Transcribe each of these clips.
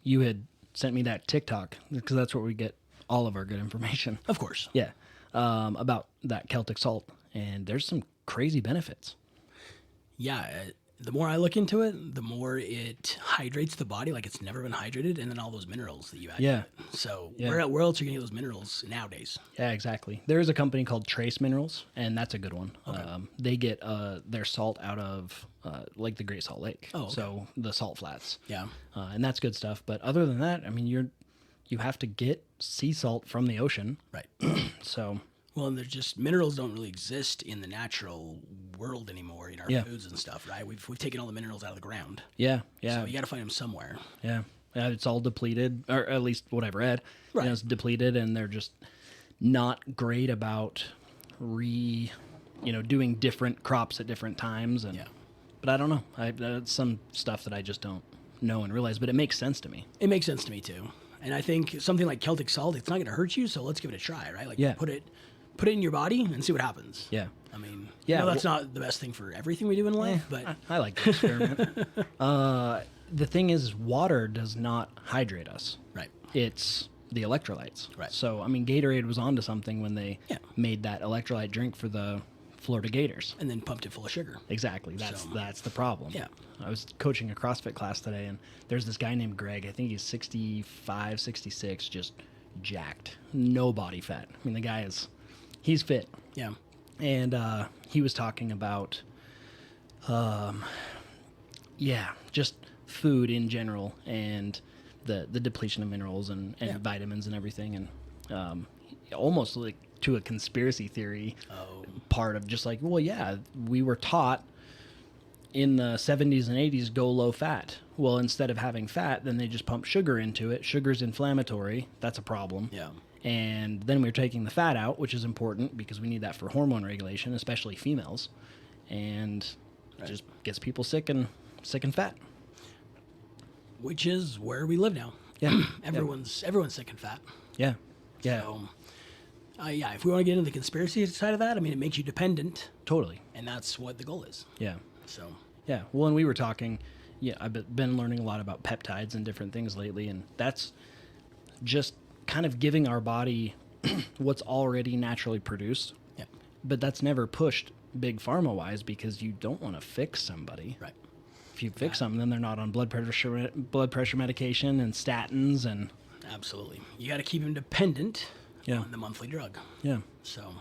you had sent me that TikTok because that's where we get all of our good information. Of course. Yeah, about that Celtic salt, and there's some crazy benefits. Yeah. The more I look into it, the more it hydrates the body like it's never been hydrated, and then all those minerals that you add Yeah. to it. So Yeah. where else are you going to get those minerals nowadays? Yeah, exactly. There is a company called Trace Minerals, and that's a good one. They get their salt out of like the Great Salt Lake, Oh, okay. so the salt flats, Yeah. and that's good stuff. But other than that, I mean, you have to get sea salt from the ocean, Right. so Well, and there's just minerals don't really exist in the natural world anymore in our Yeah. foods and stuff, right? We've taken all the minerals out of the ground. yeah, So you got to find them somewhere. yeah. It's all depleted, or at least what I've read. Right. It's depleted, and they're just not great about doing different crops at different times. And Yeah. but I don't know. That's some stuff that I just don't know and realize, but it makes sense to me. It makes sense to me too. And I think something like Celtic salt, it's not going to hurt you, so let's give it a try, right? Like Yeah. put it in your body and see what happens. Yeah. I mean, Yeah, that's not the best thing for everything we do in life, but I like to experiment. The thing is, water does not hydrate us. right. It's the electrolytes. Right. So, I mean, Gatorade was onto something when they Yeah. made that electrolyte drink for the Florida Gators. And then pumped it full of sugar. Exactly. That's So- that's the problem. Yeah. I was coaching a CrossFit class today, and there's this guy named Greg. I think he's 65, 66, just jacked. No body fat. I mean, the guy he's fit. Yeah. And he was talking about, just food in general and the depletion of minerals and Yeah. vitamins and everything, and almost like to a conspiracy theory Oh. part of just like, well, yeah, we were taught in the 70s and 80s go low fat. Well, instead of having fat, then they just pump sugar into it. Sugar's inflammatory. That's a problem. Yeah. And then we're taking the fat out, which is important because we need that for hormone regulation, especially females. And it just gets people sick and fat. Which is where we live now. Yeah. Everyone's sick and fat. Yeah. Yeah. So, yeah, if we want to get into the conspiracy side of that, I mean, it makes you dependent, Totally. and that's what the goal is. Yeah. So, Yeah. Well, and we were talking, I've been learning a lot about peptides and different things lately, and that's just kind of giving our body what's already naturally produced. yeah, But that's never pushed big pharma wise because you don't want to fix somebody. right. If you fix them, then they're not on blood pressure medication and statins and Absolutely. You got to keep them dependent Yeah. on the monthly drug. yeah. So,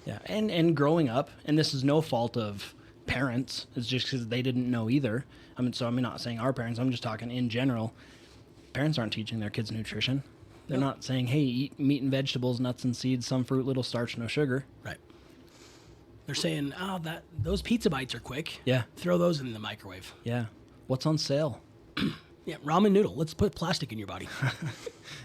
Yeah, and growing up, and this is no fault of parents. It's just because they didn't know either. I mean, so I'm not saying our parents. I'm just talking in general. Parents aren't teaching their kids nutrition. They're Nope. not saying, "Hey, eat meat and vegetables, nuts and seeds, some fruit, little starch, no sugar." right. They're saying, those pizza bites are quick. Yeah, Throw those in the microwave. yeah. What's on sale? Yeah, ramen noodle. Let's put plastic in your body.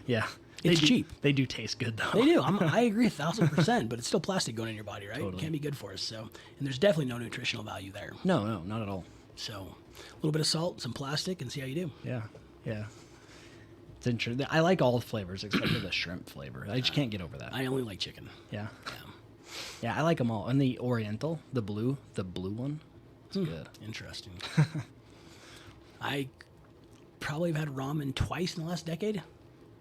Yeah, It's do, cheap. They do taste good though. They do. I agree 1,000%, but it's still plastic going in your body, right? Totally. It can't be good for us. So, and there's definitely no nutritional value there. No, not at all. So, a little bit of salt, some plastic, and see how you do. Yeah, yeah. It's interesting. I like all the flavors except for the shrimp flavor. I just can't get over that. I only like chicken. Yeah. Yeah. Yeah, I like them all. And the Oriental, the blue one, it's good. Interesting. I probably have had ramen twice in the last decade.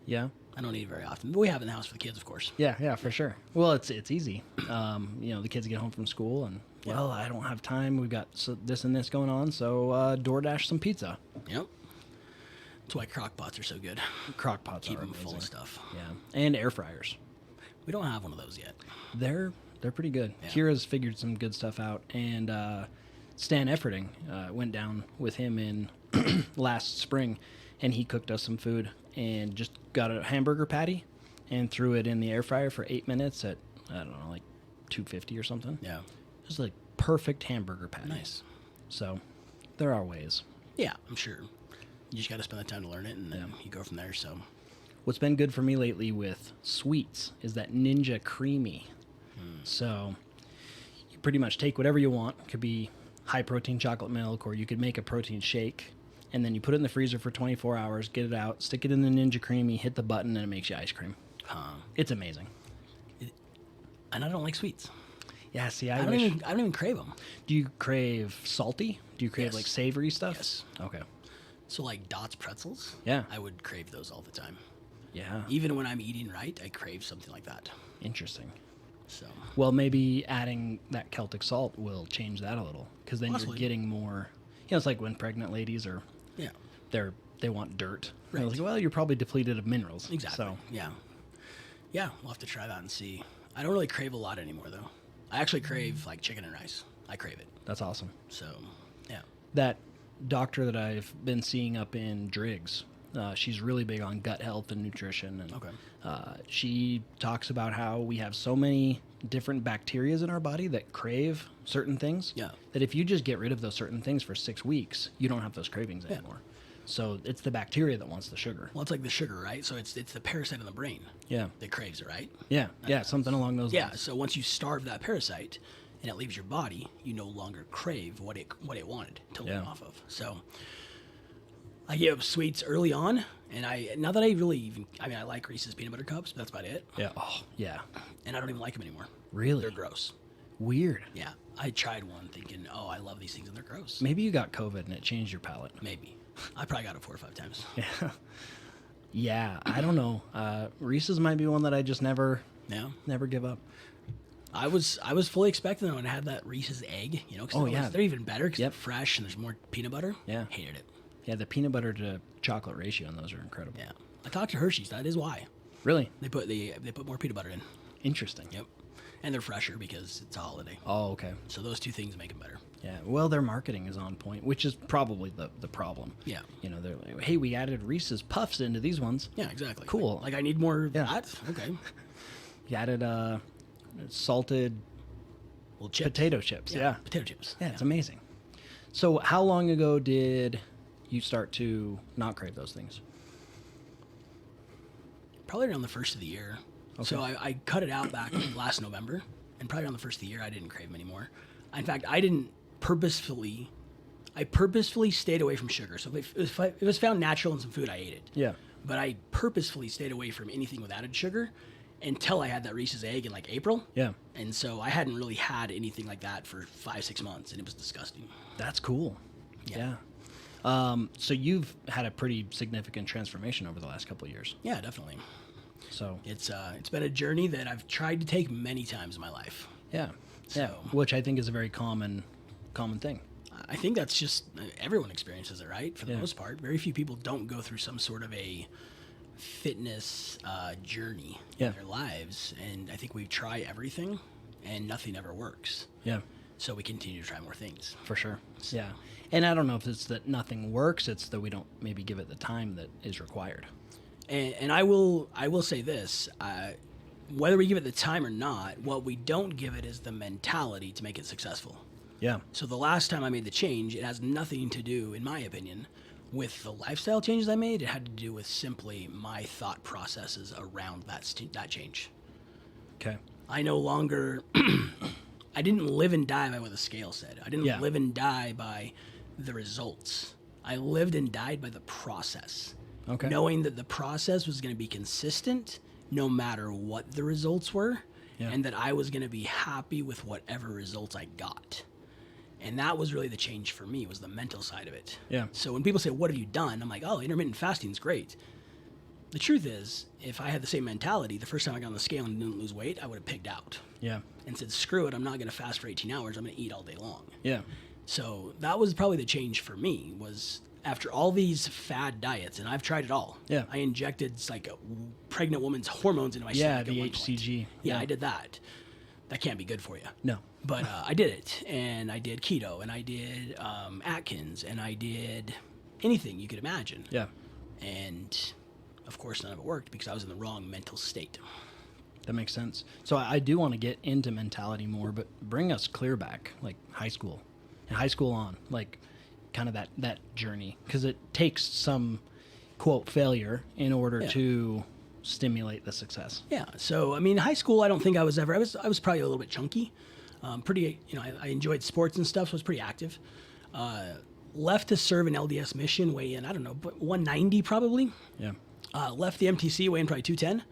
Yeah. I don't eat it very often, but we have it in the house for the kids, of course. Yeah, for sure. Well, it's easy. The kids get home from school and, well, I don't have time. We've got this and this going on, so DoorDash some pizza. Yep. That's why crock pots are so good. Crock pots Keep are them amazing. full of stuff. Yeah, and air fryers. We don't have one of those yet. They're pretty good. Yeah. Kira's figured some good stuff out, and Stan Efferding went down with him in last spring, and he cooked us some food and just got a hamburger patty and threw it in the air fryer for 8 minutes at, I don't know, like 250 or something. Yeah. Just like perfect hamburger patty. Nice. So there are ways. Yeah, I'm sure. You just got to spend the time to learn it, and then you go from there. So, What's been good for me lately with sweets is that Ninja Creamy. So you pretty much take whatever you want. It could be high protein chocolate milk, or you could make a protein shake, and then you put it in the freezer for 24 hours, get it out, stick it in the Ninja Creamy, hit the button, and it makes you ice cream. It's amazing. and I don't like sweets. Yeah, see, I I don't wish. even crave them. Do you crave salty? Do you crave Yes. like savory stuff? Yes. Okay. So like Dots pretzels, Yeah. I would crave those all the time. Yeah. Even when I'm eating right, I crave something like that. Interesting. So Well, maybe adding that Celtic salt will change that a little, because then Possibly. you're getting more. It's like when pregnant ladies are yeah, they want dirt. Right. They're like, well, you're probably depleted of minerals. exactly. So Yeah, we'll have to try that and see. I don't really crave a lot anymore though. I actually crave like chicken and rice. I crave it. that's awesome. So yeah. That doctor that I've been seeing up in Driggs, she's really big on gut health and nutrition, and Okay. she talks about how we have so many different bacteria in our body that crave certain things. Yeah. That if you just get rid of those certain things for 6 weeks, you don't have those cravings Yeah. anymore. So it's the bacteria that wants the sugar. Well, it's like the sugar, right? So it's the parasite in the brain Yeah. that craves it, right? Yeah. Something along those Yeah. lines. So once you starve that parasite and it leaves your body, you no longer crave what it wanted to live Yeah. off of. So I gave up sweets early on, and not that I really even. I mean, I like Reese's peanut butter cups, but that's about it. Yeah. Oh, yeah. And I don't even like them anymore. Really? They're gross. Weird. Yeah. I tried one thinking, oh, I love these things, and they're gross. Maybe you got COVID and it changed your palate. Maybe. I probably got it 4 or 5 times. Yeah. I don't know. Reese's might be one that I just never Yeah. give up. I was fully expecting them when I had that Reese's egg, you know, because Oh, yeah. they're even better because Yep. they're fresh and there's more peanut butter. Yeah. Hated it. Yeah, the peanut butter to chocolate ratio on those are incredible. Yeah. I talked to Hershey's. That is why. Really They put more peanut butter in. interesting. Yep. And they're fresher because it's a holiday. Oh, okay. So those two things make them better. Yeah. Well, their marketing is on point, which is probably the problem. Yeah. They're like, hey, we added Reese's Puffs into these ones. Yeah, exactly. Cool. Like I need more of Yeah. that. Okay. You added salted Well, chips. potato chips. Yeah. Potato chips. Yeah, it's amazing. So, how long ago did you start to not crave those things? Probably around the first of the year. So I cut it out back last November, and probably around the first of the year, I didn't crave them anymore. In fact, I didn't purposefully. I purposefully stayed away from sugar. So if it was found natural in some food, I ate it. Yeah. But I purposefully stayed away from anything with added sugar until I had that Reese's egg in like April. Yeah. And so I hadn't really had anything like that for 5-6 months, and it was disgusting. That's cool. Yeah. So you've had a pretty significant transformation over the last couple of years. Yeah, definitely. So It's been a journey that I've tried to take many times in my life. yeah, So- which I think is a very common thing. I think that's just everyone experiences it, right? For the Yeah. most part, very few people don't go through some sort of a fitness journey Yeah. in their lives, and I think we try everything, and nothing ever works. Yeah, So we continue to try more things. for sure. Yeah, and I don't know if it's that nothing works; it's that we don't maybe give it the time that is required. And I will say this: whether we give it the time or not, what we don't give it is the mentality to make it successful. Yeah, So the last time I made the change, it has nothing to do, in my opinion, with the lifestyle changes I made. It had to do with simply my thought processes around that change. okay, I no longer, I didn't live and die by what the scale said. I didn't Yeah. live and die by the results. I lived and died by the process. Okay. Knowing that the process was going to be consistent no matter what the results were, Yeah. and that I was going to be happy with whatever results I got. And that was really the change for me, was the mental side of it. Yeah. So when people say, what have you done? I'm like, oh, intermittent fasting is great. The truth is, if I had the same mentality, the first time I got on the scale and didn't lose weight, I would have pigged out yeah, and said, screw it, I'm not going to fast for 18 hours. I'm going to eat all day long. yeah, So that was probably the change for me, was after all these fad diets, and I've tried it all. Yeah. I injected like a pregnant woman's hormones into my yeah. stomach. at The one point. HCG. Yeah, I did that. That can't be good for you. No. But I did it, and I did keto, and I did Atkins, and I did anything you could imagine. Yeah, And of course, none of it worked because I was in the wrong mental state. that makes sense. So I do want to get into mentality more, but bring us clear back, like high school, and high school on, like kind of that journey, because it takes some quote failure in order Yeah. to stimulate the success. Yeah. So I mean, high school, I don't think I was ever. I was probably a little bit chunky. Pretty, I enjoyed sports and stuff, so I was pretty active. Left to serve an LDS mission, weigh in, I don't know, but 190 probably. Yeah. Left the MTC, weigh in probably 210,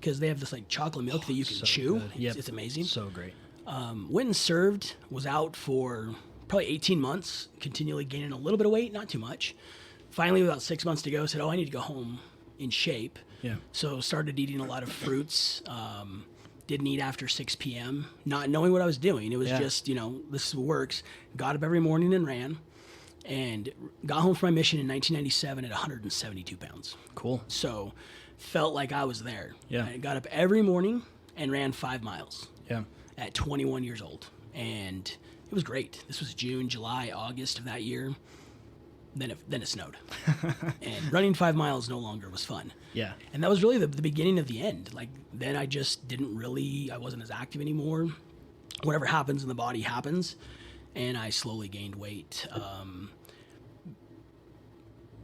because they have this like chocolate milk that you can So chew. good. Yep. It's amazing. So great. Went and served, was out for probably 18 months, continually gaining a little bit of weight, not too much. finally, about 6 months to go, said, "Oh, I need to go home in shape." Yeah. So started eating a lot of fruits. Didn't eat after 6 p.m. Not knowing what I was doing. It was just, this works. Got up every morning and ran, and got home from my mission in 1997 at 172 pounds. Cool. So felt like I was there. Yeah. I got up every morning and ran 5 miles Yeah. at 21 years old. And it was great. This was June, July, August of that year. Then it snowed. And running 5 miles no longer was fun. Yeah. And that was really the beginning of the end. Like, then I just I wasn't as active anymore. Whatever happens in the body happens. And I slowly gained weight.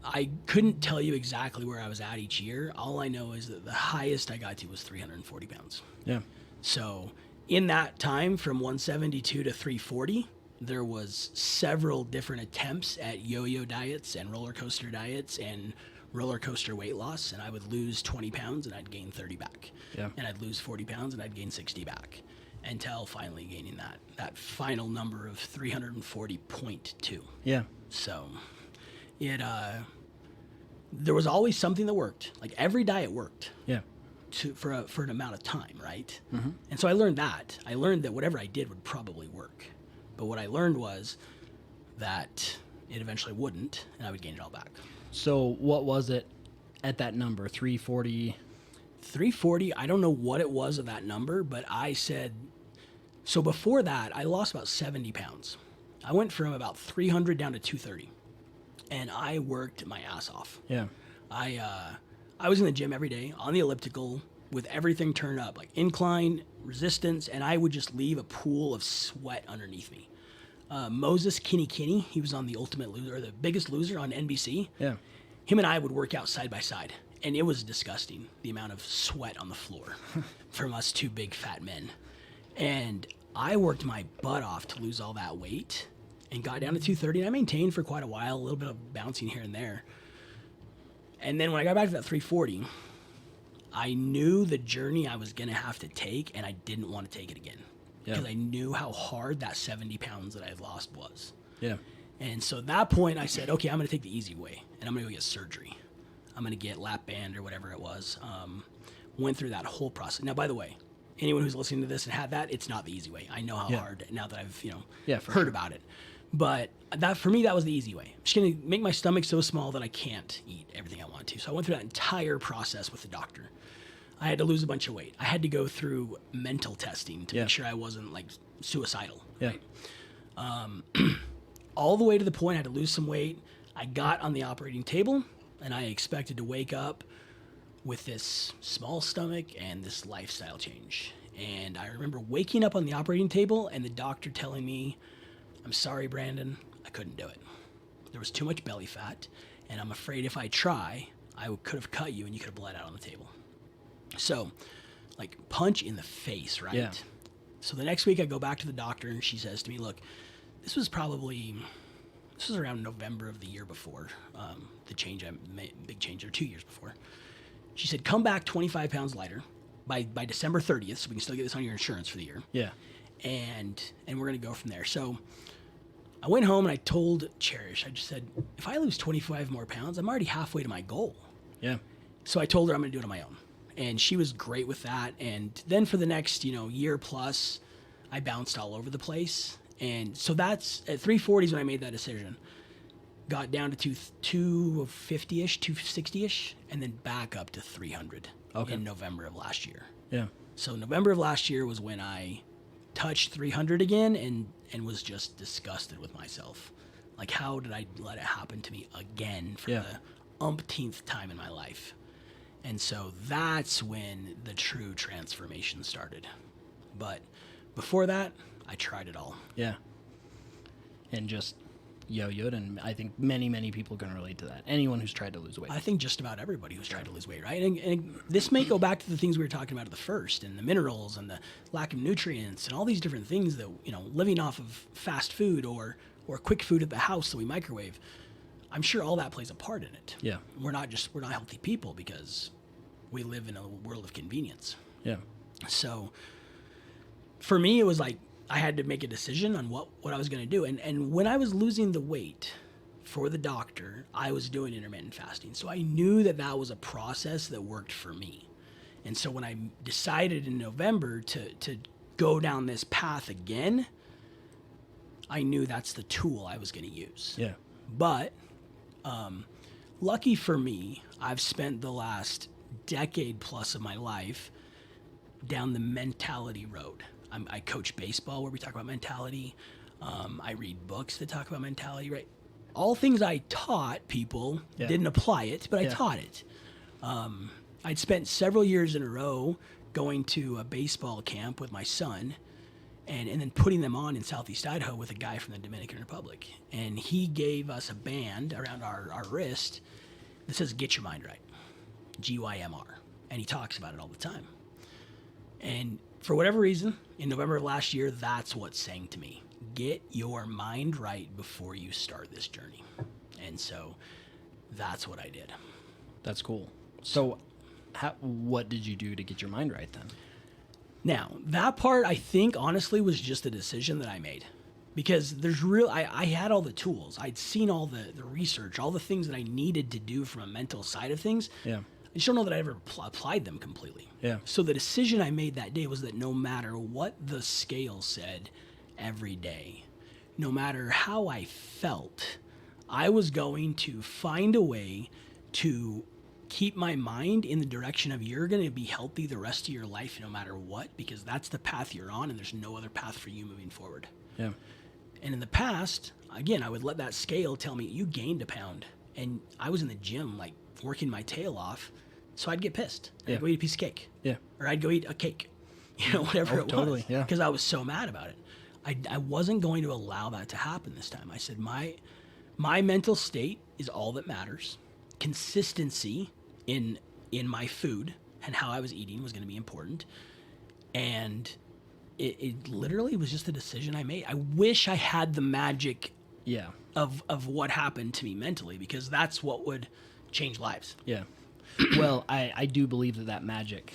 I couldn't tell you exactly where I was at each year. All I know is that the highest I got to was 340 pounds. Yeah. So in that time, from 172 to 340, there was several different attempts at yo-yo diets and roller coaster diets and roller coaster weight loss. And I would lose 20 pounds and I'd gain 30 back. Yeah. And I'd lose 40 pounds and I'd gain 60 back, until finally gaining that final number of 340.2. Yeah. So there was always something that worked. Like, every diet worked Yeah. for an amount of time, right? Mm-hmm. And so I learned that. I learned that whatever I did would probably work. But what I learned was that it eventually wouldn't, and I would gain it all back. So what was it at that number? 340? 340, I don't know what it was of that number, but I said, so before that, I lost about 70 pounds. I went from about 300 down to 230, and I worked my ass off. Yeah. I was in the gym every day on the elliptical with everything turned up, like incline, resistance, and I would just leave a pool of sweat underneath me. Moses Kinney, he was on The Ultimate Loser, or The Biggest Loser on NBC. Yeah. Him and I would work out side by side, and it was disgusting, the amount of sweat on the floor from us two big fat men. And I worked my butt off to lose all that weight and got down to 230, and I maintained for quite a while, a little bit of bouncing here and there. And then when I got back to that 340, I knew the journey I was going to have to take, and I didn't want to take it again. Yeah. Because I knew how hard that 70 pounds that I had lost was. Yeah. And so at that point, I said, okay, I'm going to take the easy way, and I'm going to go get surgery. I'm going to get lap band or whatever it was. Went through that whole process. Now, by the way, anyone who's listening to this and had that, it's not the easy way. I know how hard now that I've heard about it. But that, for me, that was the easy way. I'm just going to make my stomach so small that I can't eat everything I want to. So I went through that entire process with the doctor. I had to lose a bunch of weight. I had to go through mental testing to make sure I wasn't like suicidal. Yeah. Right? All the way to the point I had to lose some weight. I got on the operating table, and I expected to wake up with this small stomach and this lifestyle change. And I remember waking up on the operating table and the doctor telling me, "I'm sorry, Brandon, I couldn't do it. There was too much belly fat, and I'm afraid if I try, I could have cut you and you could have bled out on the table." So, like, punch in the face, right? Yeah. So the next week I go back to the doctor, and she says to me, "Look, this was around November of the year before, the change I made, big change, or 2 years before." She said, "Come back 25 pounds lighter by December 30th, so we can still get this on your insurance for the year. Yeah. And we're going to go from there." So I went home and I told Cherish, I just said, if I lose 25 more pounds, I'm already halfway to my goal. Yeah. So I told her I'm going to do it on my own. And she was great with that. And then for the next, year plus, I bounced all over the place. And so that's at 340s when I made that decision. Got down to 250-ish, 260-ish, and then back up to 300 in November of last year. Yeah. So November of last year was when I touched 300 again and was just disgusted with myself. Like, how did I let it happen to me again for the umpteenth time in my life? And so that's when the true transformation started. But before that, I tried it all. Yeah. And just yo-yoed, and I think many, many people can relate to that. Anyone who's tried to lose weight. I think just about everybody who's tried to lose weight, right? And this may go back to the things we were talking about at the first, and the minerals and the lack of nutrients and all these different things that, living off of fast food or quick food at the house that we microwave. I'm sure all that plays a part in it. Yeah. We're not healthy people because we live in a world of convenience. Yeah. So for me, it was like I had to make a decision on what I was going to do. And when I was losing the weight for the doctor, I was doing intermittent fasting. So I knew that that was a process that worked for me. And so when I decided in November to go down this path again, I knew that's the tool I was going to use. Yeah. But lucky for me, I've spent the last decade plus of my life down the mentality road. I coach baseball where we talk about mentality. I read books that talk about mentality, right? All things I taught people, didn't apply it, but I taught it. I'd spent several years in a row going to a baseball camp with my son and then putting them on in Southeast Idaho with a guy from the Dominican Republic. And he gave us a band around our wrist that says, "Get your mind right," GYMR. And he talks about it all the time. And for whatever reason, in November of last year, that's what sang to me. Get your mind right before you start this journey. And so that's what I did. That's cool. So what did you do to get your mind right then? Now, that part, I think, honestly, was just a decision that I made. Because I had all the tools. I'd seen all the research, all the things that I needed to do from a mental side of things. Yeah. I just don't know that I ever applied them completely. Yeah. So the decision I made that day was that no matter what the scale said every day, no matter how I felt, I was going to find a way to keep my mind in the direction of you're going to be healthy the rest of your life no matter what, because that's the path you're on and there's no other path for you moving forward. Yeah. And in the past, again, I would let that scale tell me you gained a pound. And I was in the gym, like working my tail off. So I'd get pissed. I'd go eat a piece of cake. Yeah. Or I'd go eat a cake, whatever it totally, was. yeah. Because I was so mad about it. I wasn't going to allow that to happen this time. I said, my mental state is all that matters. Consistency in my food and how I was eating was going to be important. And it literally was just a decision I made. I wish I had the magic of what happened to me mentally, because that's what would change lives. Yeah. Well, I do believe that magic,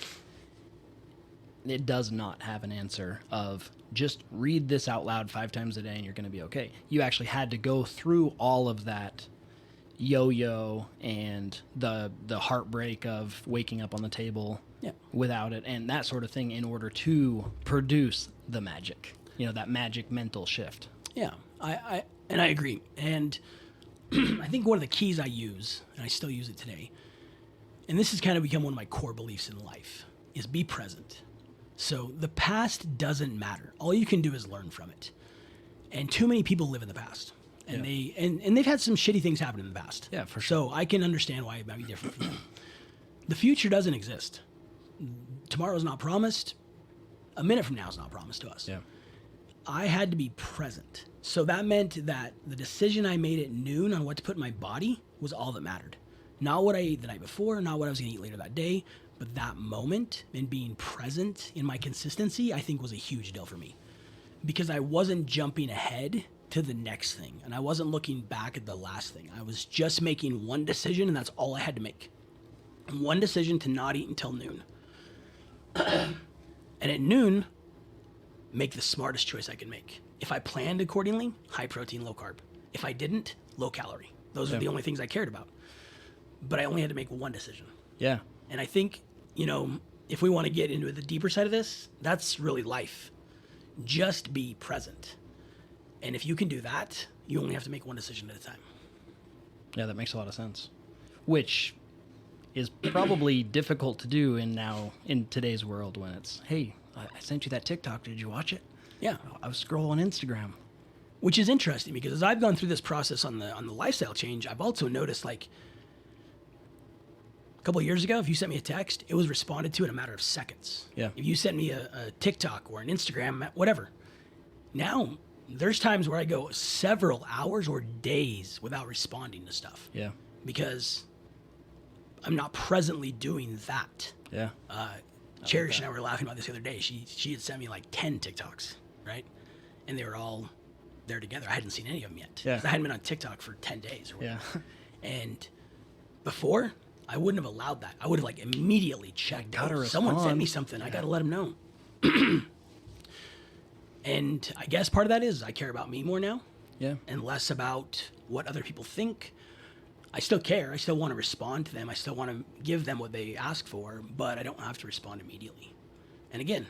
it does not have an answer of just read this out loud 5 times a day and you're going to be okay. You actually had to go through all of that yo-yo and the heartbreak of waking up on the table without it and that sort of thing in order to produce the magic, that magic mental shift. Yeah, I agree. And I think one of the keys I use, and I still use it today, and this has kind of become one of my core beliefs in life, is be present. So the past doesn't matter. All you can do is learn from it. And too many people live in the past. And they've had some shitty things happen in the past. Yeah, for sure. So I can understand why it might be different for them. The future doesn't exist. Tomorrow's not promised. A minute from now is not promised to us. Yeah. I had to be present. So that meant that the decision I made at noon on what to put in my body was all that mattered. Not what I ate the night before, not what I was going to eat later that day, but that moment and being present in my consistency, I think was a huge deal for me. Because I wasn't jumping ahead to the next thing, and I wasn't looking back at the last thing. I was just making one decision, and that's all I had to make. And one decision to not eat until noon. And at noon, make the smartest choice I could make. If I planned accordingly, high protein, low carb. If I didn't, low calorie. Those are the only things I cared about. But I only had to make one decision. Yeah. And I think, if we want to get into the deeper side of this, that's really life. Just be present. And if you can do that, you only have to make one decision at a time. Yeah, that makes a lot of sense. Which is probably difficult to do in today's world when it's, hey, I sent you that TikTok. Did you watch it? Yeah. I was scrolling Instagram. Which is interesting because as I've gone through this process on the lifestyle change, I've also noticed like a couple of years ago, if you sent me a text, it was responded to in a matter of seconds. Yeah. If you sent me a TikTok or an Instagram, whatever. Now, there's times where I go several hours or days without responding to stuff. Yeah. Because I'm not presently doing that. Yeah. Cherish and I were laughing about this the other day. She had sent me like 10 TikToks, right? And they were all there together. I hadn't seen any of them yet. Yeah. I hadn't been on TikTok for 10 days or whatever. Yeah. And before, I wouldn't have allowed that. I would have like immediately checked. Someone sent me something. I got to let them know. And I guess part of that is I care about me more now. Yeah. and less about what other people think. I still care. I still want to respond to them. I still want to give them what they ask for, but I don't have to respond immediately. And again,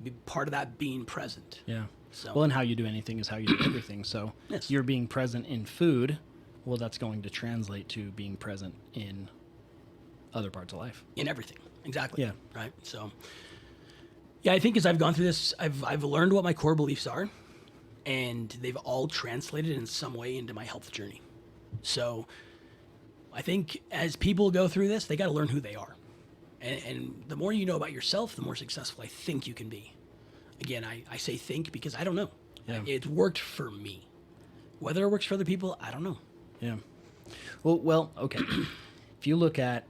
be part of that being present. Yeah. So- Well, and how you do anything is how you do everything. So Yes. you're being present in food. Well, that's going to translate to being present in other parts of life. In everything. Exactly. Yeah. Right. So, yeah, I think as I've gone through this, I've learned what my core beliefs are, and they've all translated in some way into my health journey. So, I think as people go through this, they got to learn who they are, and the more you know about yourself, the more successful I think you can be. Again, I say think because I don't know. Yeah. It worked for me. Whether it works for other people, I don't know. Yeah. Well, okay. If you look at,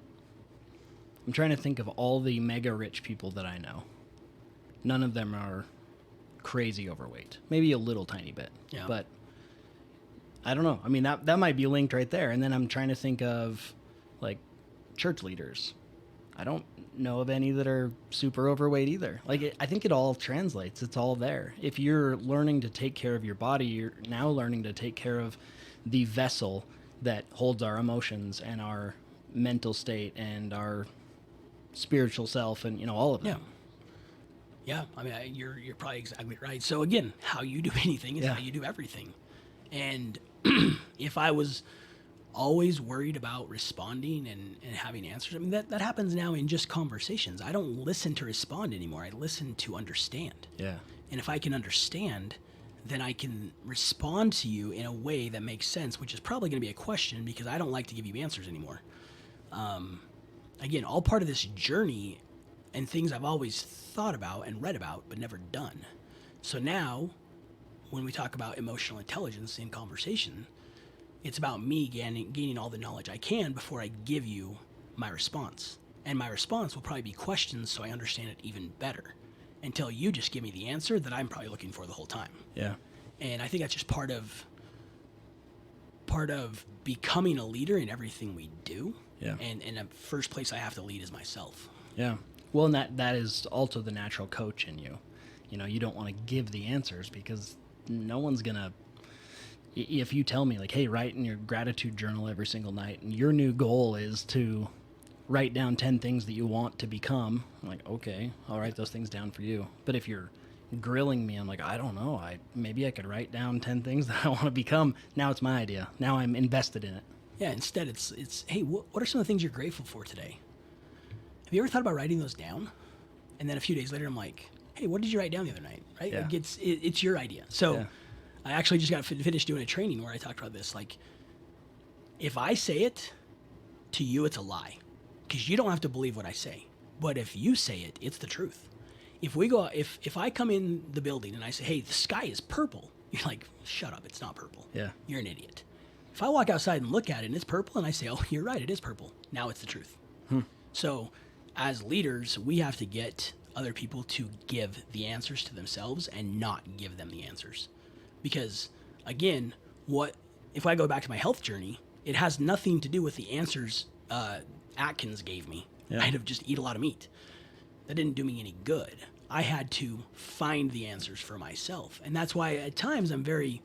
I'm trying to think of all the mega rich people that I know. None of them are crazy overweight. Maybe a little tiny bit. Yeah. But I don't know. I mean, that might be linked right there. And then I'm trying to think of like church leaders. I don't know of any that are super overweight either. Like, I think it all translates. It's all there. If you're learning to take care of your body, you're now learning to take care of the vessel that holds our emotions and our mental state and our spiritual self and, all of that. Yeah, I mean, you're probably exactly right. So again, how you do anything is Yeah. how you do everything. And if I was always worried about responding and having answers, I mean, that happens now in just conversations. I don't listen to respond anymore. I listen to understand. Yeah. And if I can understand, then I can respond to you in a way that makes sense, which is probably going to be a question because I don't like to give you answers anymore. Again, all part of this journey and things I've always thought about and read about, but never done. So now, when we talk about emotional intelligence in conversation, it's about me gaining all the knowledge I can before I give you my response. And my response will probably be questions so I understand it even better until you just give me the answer that I'm probably looking for the whole time. Yeah. And I think that's just part of becoming a leader in everything we do. Yeah. And the first place I have to lead is myself. Yeah. Well, and that is also the natural coach in you. You don't want to give the answers because no one's going to, if you tell me like, hey, write in your gratitude journal every single night and your new goal is to write down 10 things that you want to become, I'm like, okay, I'll write those things down for you. But if you're grilling me, I'm like, I don't know, maybe I could write down 10 things that I want to become. Now it's my idea. Now I'm invested in it. Yeah, instead it's hey, what are some of the things you're grateful for today? Have you ever thought about writing those down? And then a few days later, I'm like, hey, what did you write down the other night? Right? Yeah. Like it's your idea. So Yeah. I actually just got finished doing a training where I talked about this. Like, if I say it to you, it's a lie because you don't have to believe what I say. But if you say it, it's the truth. If I come in the building and I say, hey, the sky is purple, you're like, shut up, it's not purple. Yeah. You're an idiot. If I walk outside and look at it and it's purple and I say, oh, you're right, it is purple. Now it's the truth. So as leaders, we have to get other people to give the answers to themselves and not give them the answers. Because again, if I go back to my health journey, it has nothing to do with the answers Atkins gave me. Yeah. I'd have just eat a lot of meat. That didn't do me any good. I had to find the answers for myself. And that's why at times I'm very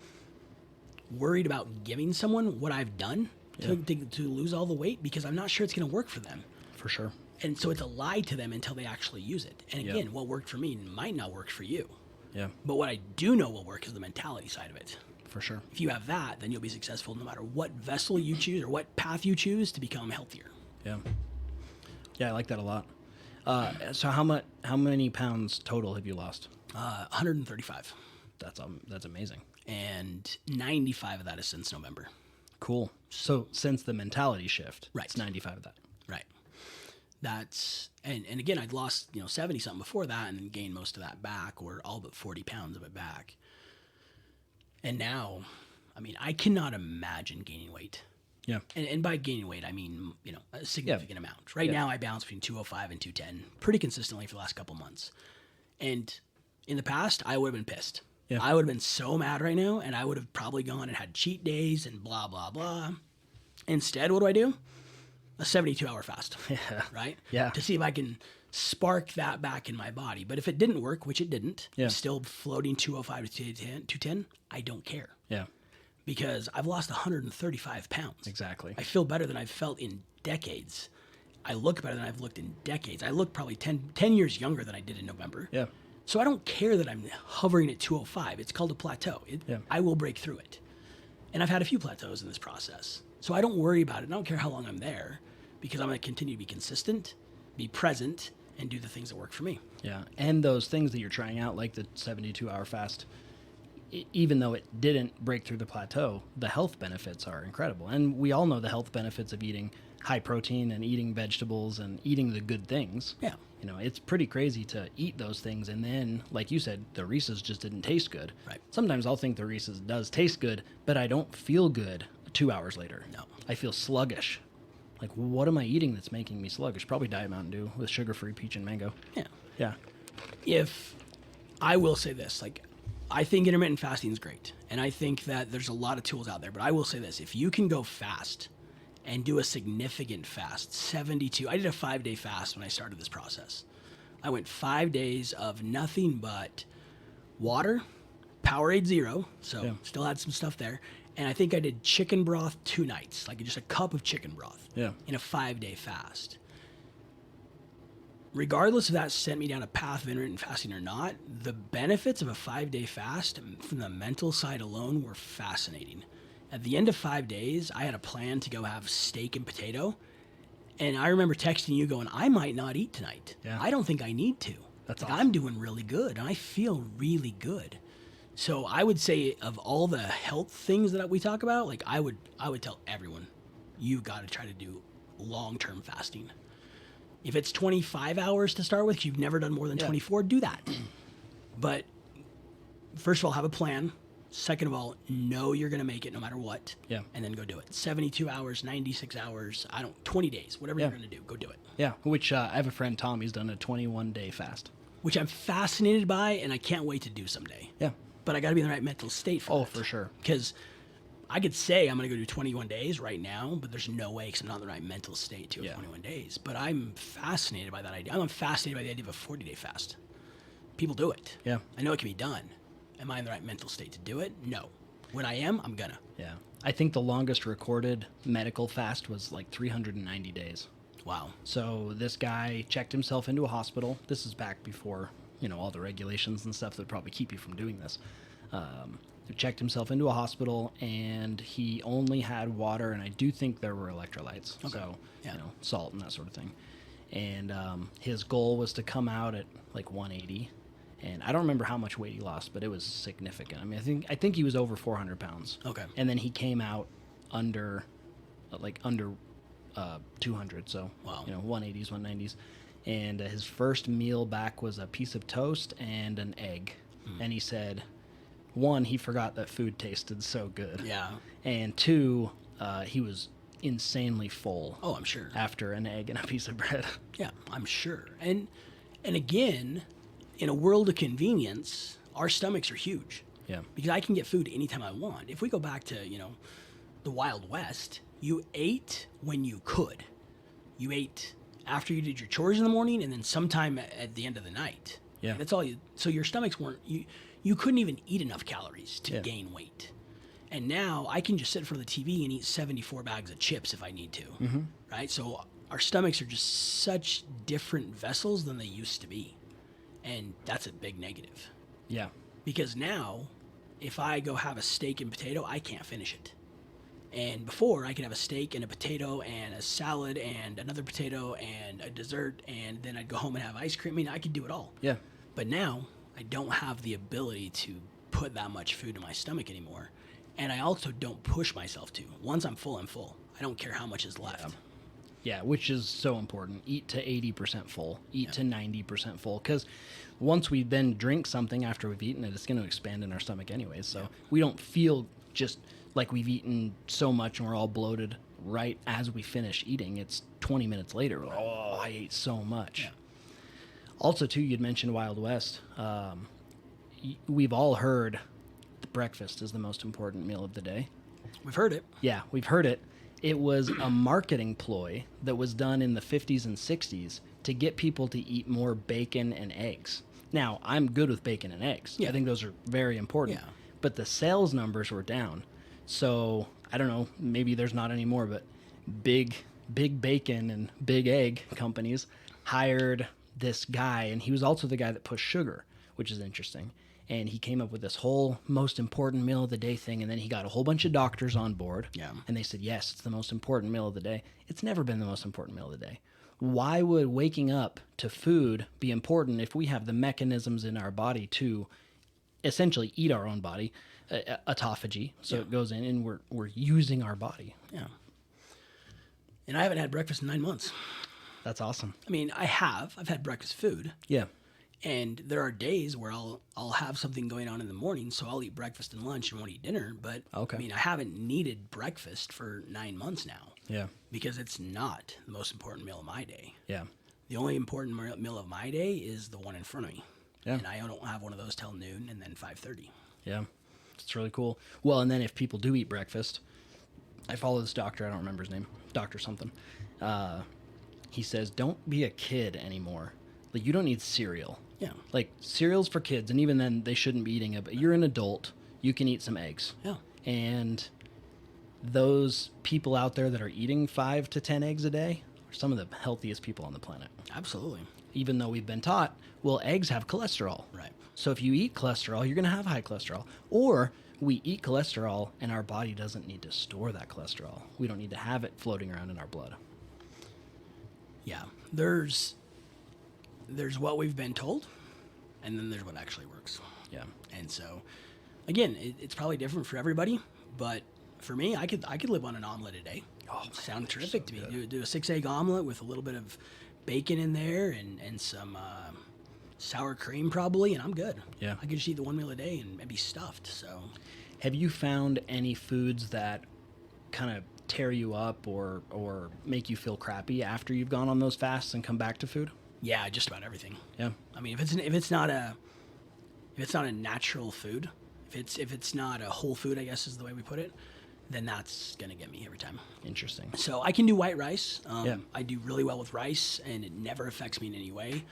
worried about giving someone what I've done to lose all the weight because I'm not sure it's going to work for them. For sure. And so it's a lie to them until they actually use it. And again, Yeah. what worked for me might not work for you. Yeah. But what I do know will work is the mentality side of it. For sure. If you have that, then you'll be successful no matter what vessel you choose or what path you choose to become healthier. Yeah. Yeah, I like that a lot. So how many pounds total have you lost? 135. That's amazing. And 95 of that is since November. Cool. So since the mentality shift, Right. it's 95 of that. Right. That's and again, I'd lost 70 something before that, and then gained most of that back, or all but 40 pounds of it back. And now, I mean, I cannot imagine gaining weight. Yeah. And by gaining weight, I mean a significant amount. Right now, I balance between 205 and 210 pretty consistently for the last couple months. And in the past, I would have been pissed. Yeah. I would have been so mad right now, and I would have probably gone and had cheat days and blah blah blah. Instead, what do? A 72-hour fast. Yeah. Right? Yeah. To see if I can spark that back in my body. But if it didn't work, which it didn't, Yeah. I'm still floating 205 to 210, I don't care. Yeah. because I've lost 135 pounds. Exactly. I feel better than I've felt in decades. I look better than I've looked in decades. I look probably 10 years younger than I did in November. Yeah. So I don't care that I'm hovering at 205. It's called a plateau. Yeah. I will break through it. And I've had a few plateaus in this process. So I don't worry about it. I don't care how long I'm there because I'm going to continue to be consistent, be present, and do the things that work for me. Yeah. And those things that you're trying out, like the 72-hour fast, even though it didn't break through the plateau, the health benefits are incredible. And we all know the health benefits of eating high protein and eating vegetables and eating the good things. Yeah. You know, it's pretty crazy to eat those things and then, like you said, the Reese's just didn't taste good. Right. Sometimes I'll think the Reese's does taste good, but I don't feel good 2 hours later. No. I feel sluggish. Like, what am I eating that's making me sluggish? Probably Diet Mountain Dew with sugar-free peach and mango. Yeah. Yeah. If I will say this, like, I think intermittent fasting is great. And I think that there's a lot of tools out there. But I will say this, if you can go fast and do a significant fast, 72, I did a 5-day fast when I started this process. I went 5 days of nothing but water, Powerade Zero, so still had some stuff there. And I think I did chicken broth 2 nights, like just a cup of chicken broth in a 5-day fast. Regardless if that sent me down a path of intermittent fasting or not, the benefits of a 5-day fast from the mental side alone were fascinating. At the end of 5 days, I had a plan to go have steak and potato. And I remember texting you going, I might not eat tonight. Yeah. I don't think I need to. That's like, awesome. I'm doing really good and I feel really good. So I would say of all the health things that we talk about, like I would tell everyone, you got to try to do long-term fasting. If it's 25 hours to start with, 'cause you've never done more than 24, do that. But first of all, have a plan. Second of all, know you're going to make it no matter what. Yeah. And then go do it. 72 hours, 96 hours, 20 days, whatever you're going to do, go do it. Yeah. Which I have a friend, Tom, he's done a 21-day fast. Which I'm fascinated by, and I can't wait to do someday. Yeah. But I got to be in the right mental state for Oh, that. for sure. Because I could say I'm going to go do 21 days right now, but there's no way because I'm not in the right mental state to 21 days. But I'm fascinated by that idea. I'm fascinated by the idea of a 40-day fast. People do it. Yeah. I know it can be done. Am I in the right mental state to do it? No. When I am, I'm gonna. Yeah. I think the longest recorded medical fast was like 390 days. Wow. So this guy checked himself into a hospital. This is back before, all the regulations and stuff that probably keep you from doing this. He checked himself into a hospital, and he only had water, and I do think there were electrolytes. Okay. So, Yeah. salt and that sort of thing. And his goal was to come out at like 180. And I don't remember how much weight he lost, but it was significant. I mean, I think he was over 400 pounds. Okay. And then he came out under 200. So, Wow. 180s, 190s. And his first meal back was a piece of toast and an egg. And he said, one, he forgot that food tasted so good. Yeah. And two, he was insanely full. Oh, I'm sure. After an egg and a piece of bread. Yeah, I'm sure. And again, in a world of convenience, our stomachs are huge. Yeah. Because I can get food anytime I want. If we go back to, the Wild West, you ate when you could. You ate after you did your chores in the morning and then sometime at the end of the night. Yeah. That's all so your stomachs weren't, you couldn't even eat enough calories to Yeah. gain weight. And now I can just sit in front of the TV and eat 74 bags of chips if I need to. Mm-hmm. Right? So our stomachs are just such different vessels than they used to be. And that's a big negative. Yeah. Because now, if I go have a steak and potato, I can't finish it. And before, I could have a steak and a potato and a salad and another potato and a dessert, and then I'd go home and have ice cream. I mean, I could do it all. Yeah. But now, I don't have the ability to put that much food in my stomach anymore. And I also don't push myself to. Once I'm full, I'm full. I don't care how much is left. Yeah, which is so important. Eat to 80% full. Eat to 90% full. Because once we then drink something after we've eaten it, it's going to expand in our stomach anyways. So we don't feel just like we've eaten so much and we're all bloated right as we finish eating. It's 20 minutes later. We're like, oh, I ate so much. Yeah. Also, too, you'd mentioned Wild West. We've all heard the breakfast is the most important meal of the day. We've heard it. Yeah, we've heard it. It was a marketing ploy that was done in the 50s and 60s to get people to eat more bacon and eggs. Now, I'm good with bacon and eggs. Yeah. I think those are very important. Yeah. But the sales numbers were down. So I don't know, maybe there's not anymore, but big bacon and big egg companies hired this guy, and he was also the guy that pushed sugar, which is interesting. And he came up with this whole most important meal of the day thing, and then he got a whole bunch of doctors on board. Yeah. And they said, yes, it's the most important meal of the day. It's never been the most important meal of the day. Why would waking up to food be important if we have the mechanisms in our body to essentially eat our own body, autophagy? So it goes in, and we're using our body. Yeah. And I haven't had breakfast in 9 months. That's awesome. I mean, I've had breakfast food. Yeah. And there are days where I'll have something going on in the morning, so I'll eat breakfast and lunch and won't eat dinner. But Okay. I mean, I haven't needed breakfast for 9 months now Yeah. because it's not the most important meal of my day. Yeah. The only important meal of my day is the one in front of me. Yeah. And I don't have one of those till noon and then 5:30. Yeah. It's really cool. Well, and then if people do eat breakfast, I follow this doctor. I don't remember his name. Doctor something. He says, don't be a kid anymore. Like, you don't need cereal. Yeah. Like, cereal's for kids, and even then, they shouldn't be eating it. But you're an adult. You can eat some eggs. Yeah. And those people out there that are eating 5 to 10 eggs a day are some of the healthiest people on the planet. Absolutely. Even though we've been taught, well, eggs have cholesterol. Right. So if you eat cholesterol, you're going to have high cholesterol. Or we eat cholesterol, and our body doesn't need to store that cholesterol. We don't need to have it floating around in our blood. Yeah. There's what we've been told, and then there's what actually works. Yeah. And so, again, it's probably different for everybody, but for me, I could live on an omelet a day. Oh, Sounds terrific to me. Do a 6-egg omelet with a little bit of bacon in there and some sour cream probably, and I'm good. Yeah. I could just eat the one meal a day and be stuffed. So, Have you found any foods that kind of tear you up or make you feel crappy after you've gone on those fasts and come back to food? yeah, just about everything. Yeah. I mean, if it's not a natural food, if it's not a whole food, I guess is the way we put it, then that's gonna get me every time. Interesting. So I can do white rice. Yeah. I do really well with rice, and it never affects me in any way.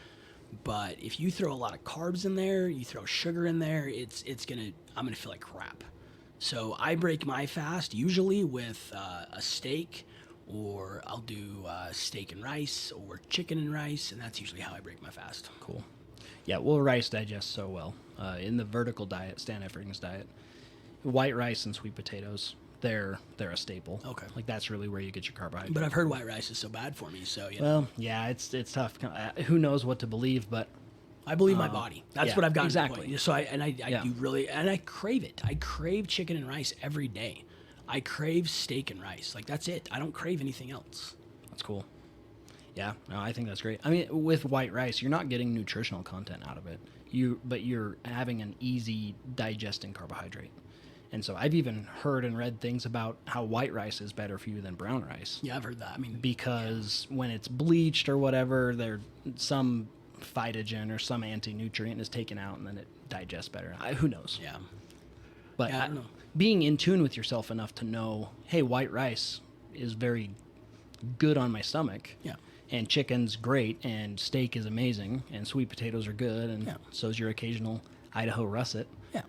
But if you throw a lot of carbs in there, you throw sugar in there, I'm gonna feel like crap. So I break my fast usually with a steak, or I'll do steak and rice, or chicken and rice, and that's usually how I break my fast. Cool. Yeah, well, rice digests so well. In the vertical diet, Stan Effring's diet, white rice and sweet potatoes, they're a staple. Okay. Like, that's really where you get your carbohydrates. But I've heard white rice is so bad for me, so Well, yeah, it's tough. Who knows what to believe, but I believe my body. That's yeah, what I've gotten exactly. to the point. So I Yeah. do really, and I crave it. I crave chicken and rice every day. I crave steak and rice. Like, that's it. I don't crave anything else. that's cool. Yeah, no, I think that's great. I mean, with white rice, you're not getting nutritional content out of it. But you're having an easy digesting carbohydrate. And so I've even heard and read things about how white rice is better for you than brown rice. Yeah, I've heard that. I mean, Because when it's bleached or whatever, some phytogen or some anti-nutrient is taken out, and then it digests better. Who knows? yeah. But Yeah, I don't know. being in tune with yourself enough to know, hey, white rice is very good on my stomach. Yeah. And chicken's great, and steak is amazing, and sweet potatoes are good, and Yeah. so's your occasional Idaho russet. Yeah.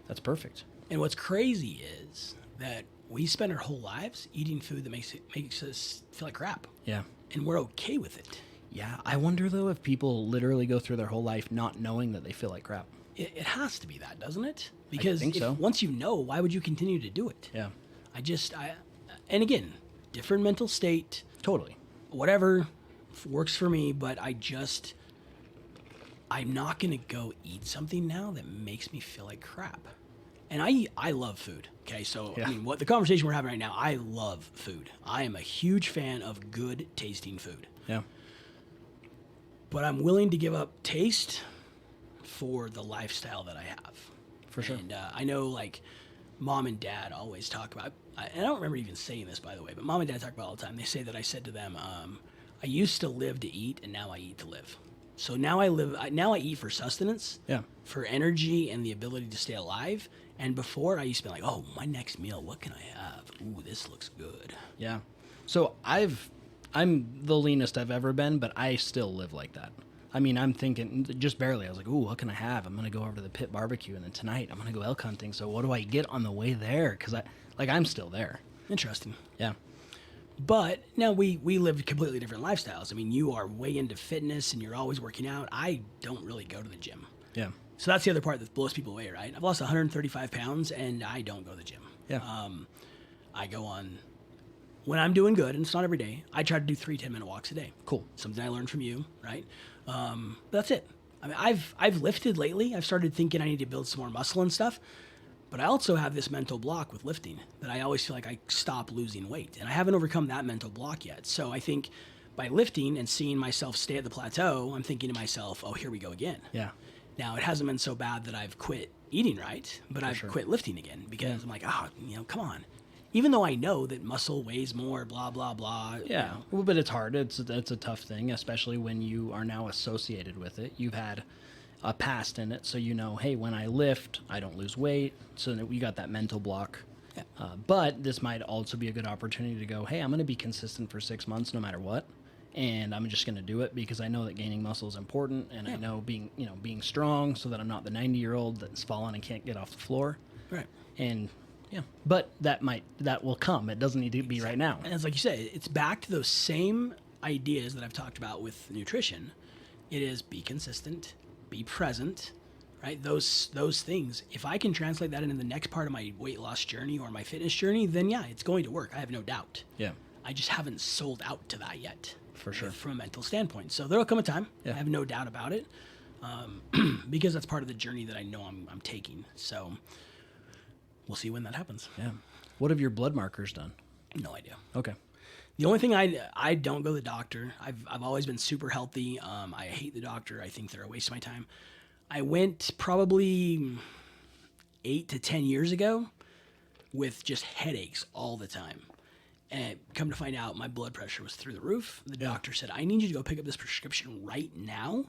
That's perfect. And what's crazy is that we spend our whole lives eating food that makes us feel like crap, Yeah. and we're okay with it. Yeah. I wonder, though, if people literally go through their whole life not knowing that they feel like crap. It has to be that, doesn't it? Because think so. once you know, why would you continue to do it? Yeah. And again, different mental state, Totally. whatever works for me, but I'm not going to go eat something now that makes me feel like crap. And I love food. Okay. So, Yeah. I mean, what the conversation we're having right now, I love food. I am a huge fan of good tasting food, Yeah. but I'm willing to give up taste for the lifestyle that I have. For sure. And I know, like, mom and dad always talk about, and I don't remember even saying this, by the way, but mom and dad talk about it all the time. They say that I said to them, I used to live to eat, and now I eat to live. So now I eat for sustenance, Yeah. for energy and the ability to stay alive. And before, I used to be like, oh, my next meal, what can I have? Ooh, this looks good. Yeah. So I'm the leanest I've ever been, but I still live like that. I mean, I'm thinking just barely. I was like, ooh, what can I have? I'm going to go over to the pit barbecue, and then tonight I'm going to go elk hunting. So what do I get on the way there? Because I'm still there. Interesting. Yeah. But now we live completely different lifestyles. I mean, you are way into fitness and you're always working out. I don't really go to the gym. Yeah. So that's the other part that blows people away, right? I've lost 135 pounds and I don't go to the gym. Yeah. I go on when I'm doing good, and it's not every day. I try to do 3 10-minute walks a day. Cool. Something I learned from you, right? That's it. I mean, I've lifted lately. I've started thinking I need to build some more muscle and stuff. But I also have this mental block with lifting that I always feel like I stop losing weight. And I haven't overcome that mental block yet. So I think by lifting and seeing myself stay at the plateau, I'm thinking to myself, oh, here we go again. Yeah. Now, it hasn't been so bad that I've quit eating right, but I've sure. quit lifting again because I'm like, come on. Even though I know that muscle weighs more, blah, blah, blah. Yeah. Well, but it's hard. It's a tough thing, especially when you are now associated with it. You've had a past in it, so you know, hey, when I lift, I don't lose weight. So that you got that mental block. Yeah. But this might also be a good opportunity to go, hey, I'm going to be consistent for 6 months no matter what, and I'm just going to do it because I know that gaining muscle is important, and I know being strong, so that I'm not the 90-year-old that's fallen and can't get off the floor. Right. And yeah, but that will come. It doesn't need to be right now. And it's like you said, it's back to those same ideas that I've talked about with nutrition. It is be consistent, be present, right? Those things. If I can translate that into the next part of my weight loss journey or my fitness journey, then yeah, it's going to work. I have no doubt. Yeah. I just haven't sold out to that yet. For sure. From a mental standpoint. So there'll come a time. Yeah. I have no doubt about it. Because that's part of the journey that I know I'm taking. So we'll see when that happens. Yeah. What have your blood markers done? No idea. Okay. The only thing I don't go to the doctor. I've always been super healthy. I hate the doctor. I think they're a waste of my time. I went probably 8 to 10 years ago with just headaches all the time. And come to find out, my blood pressure was through the roof. The doctor said, I need you to go pick up this prescription right now.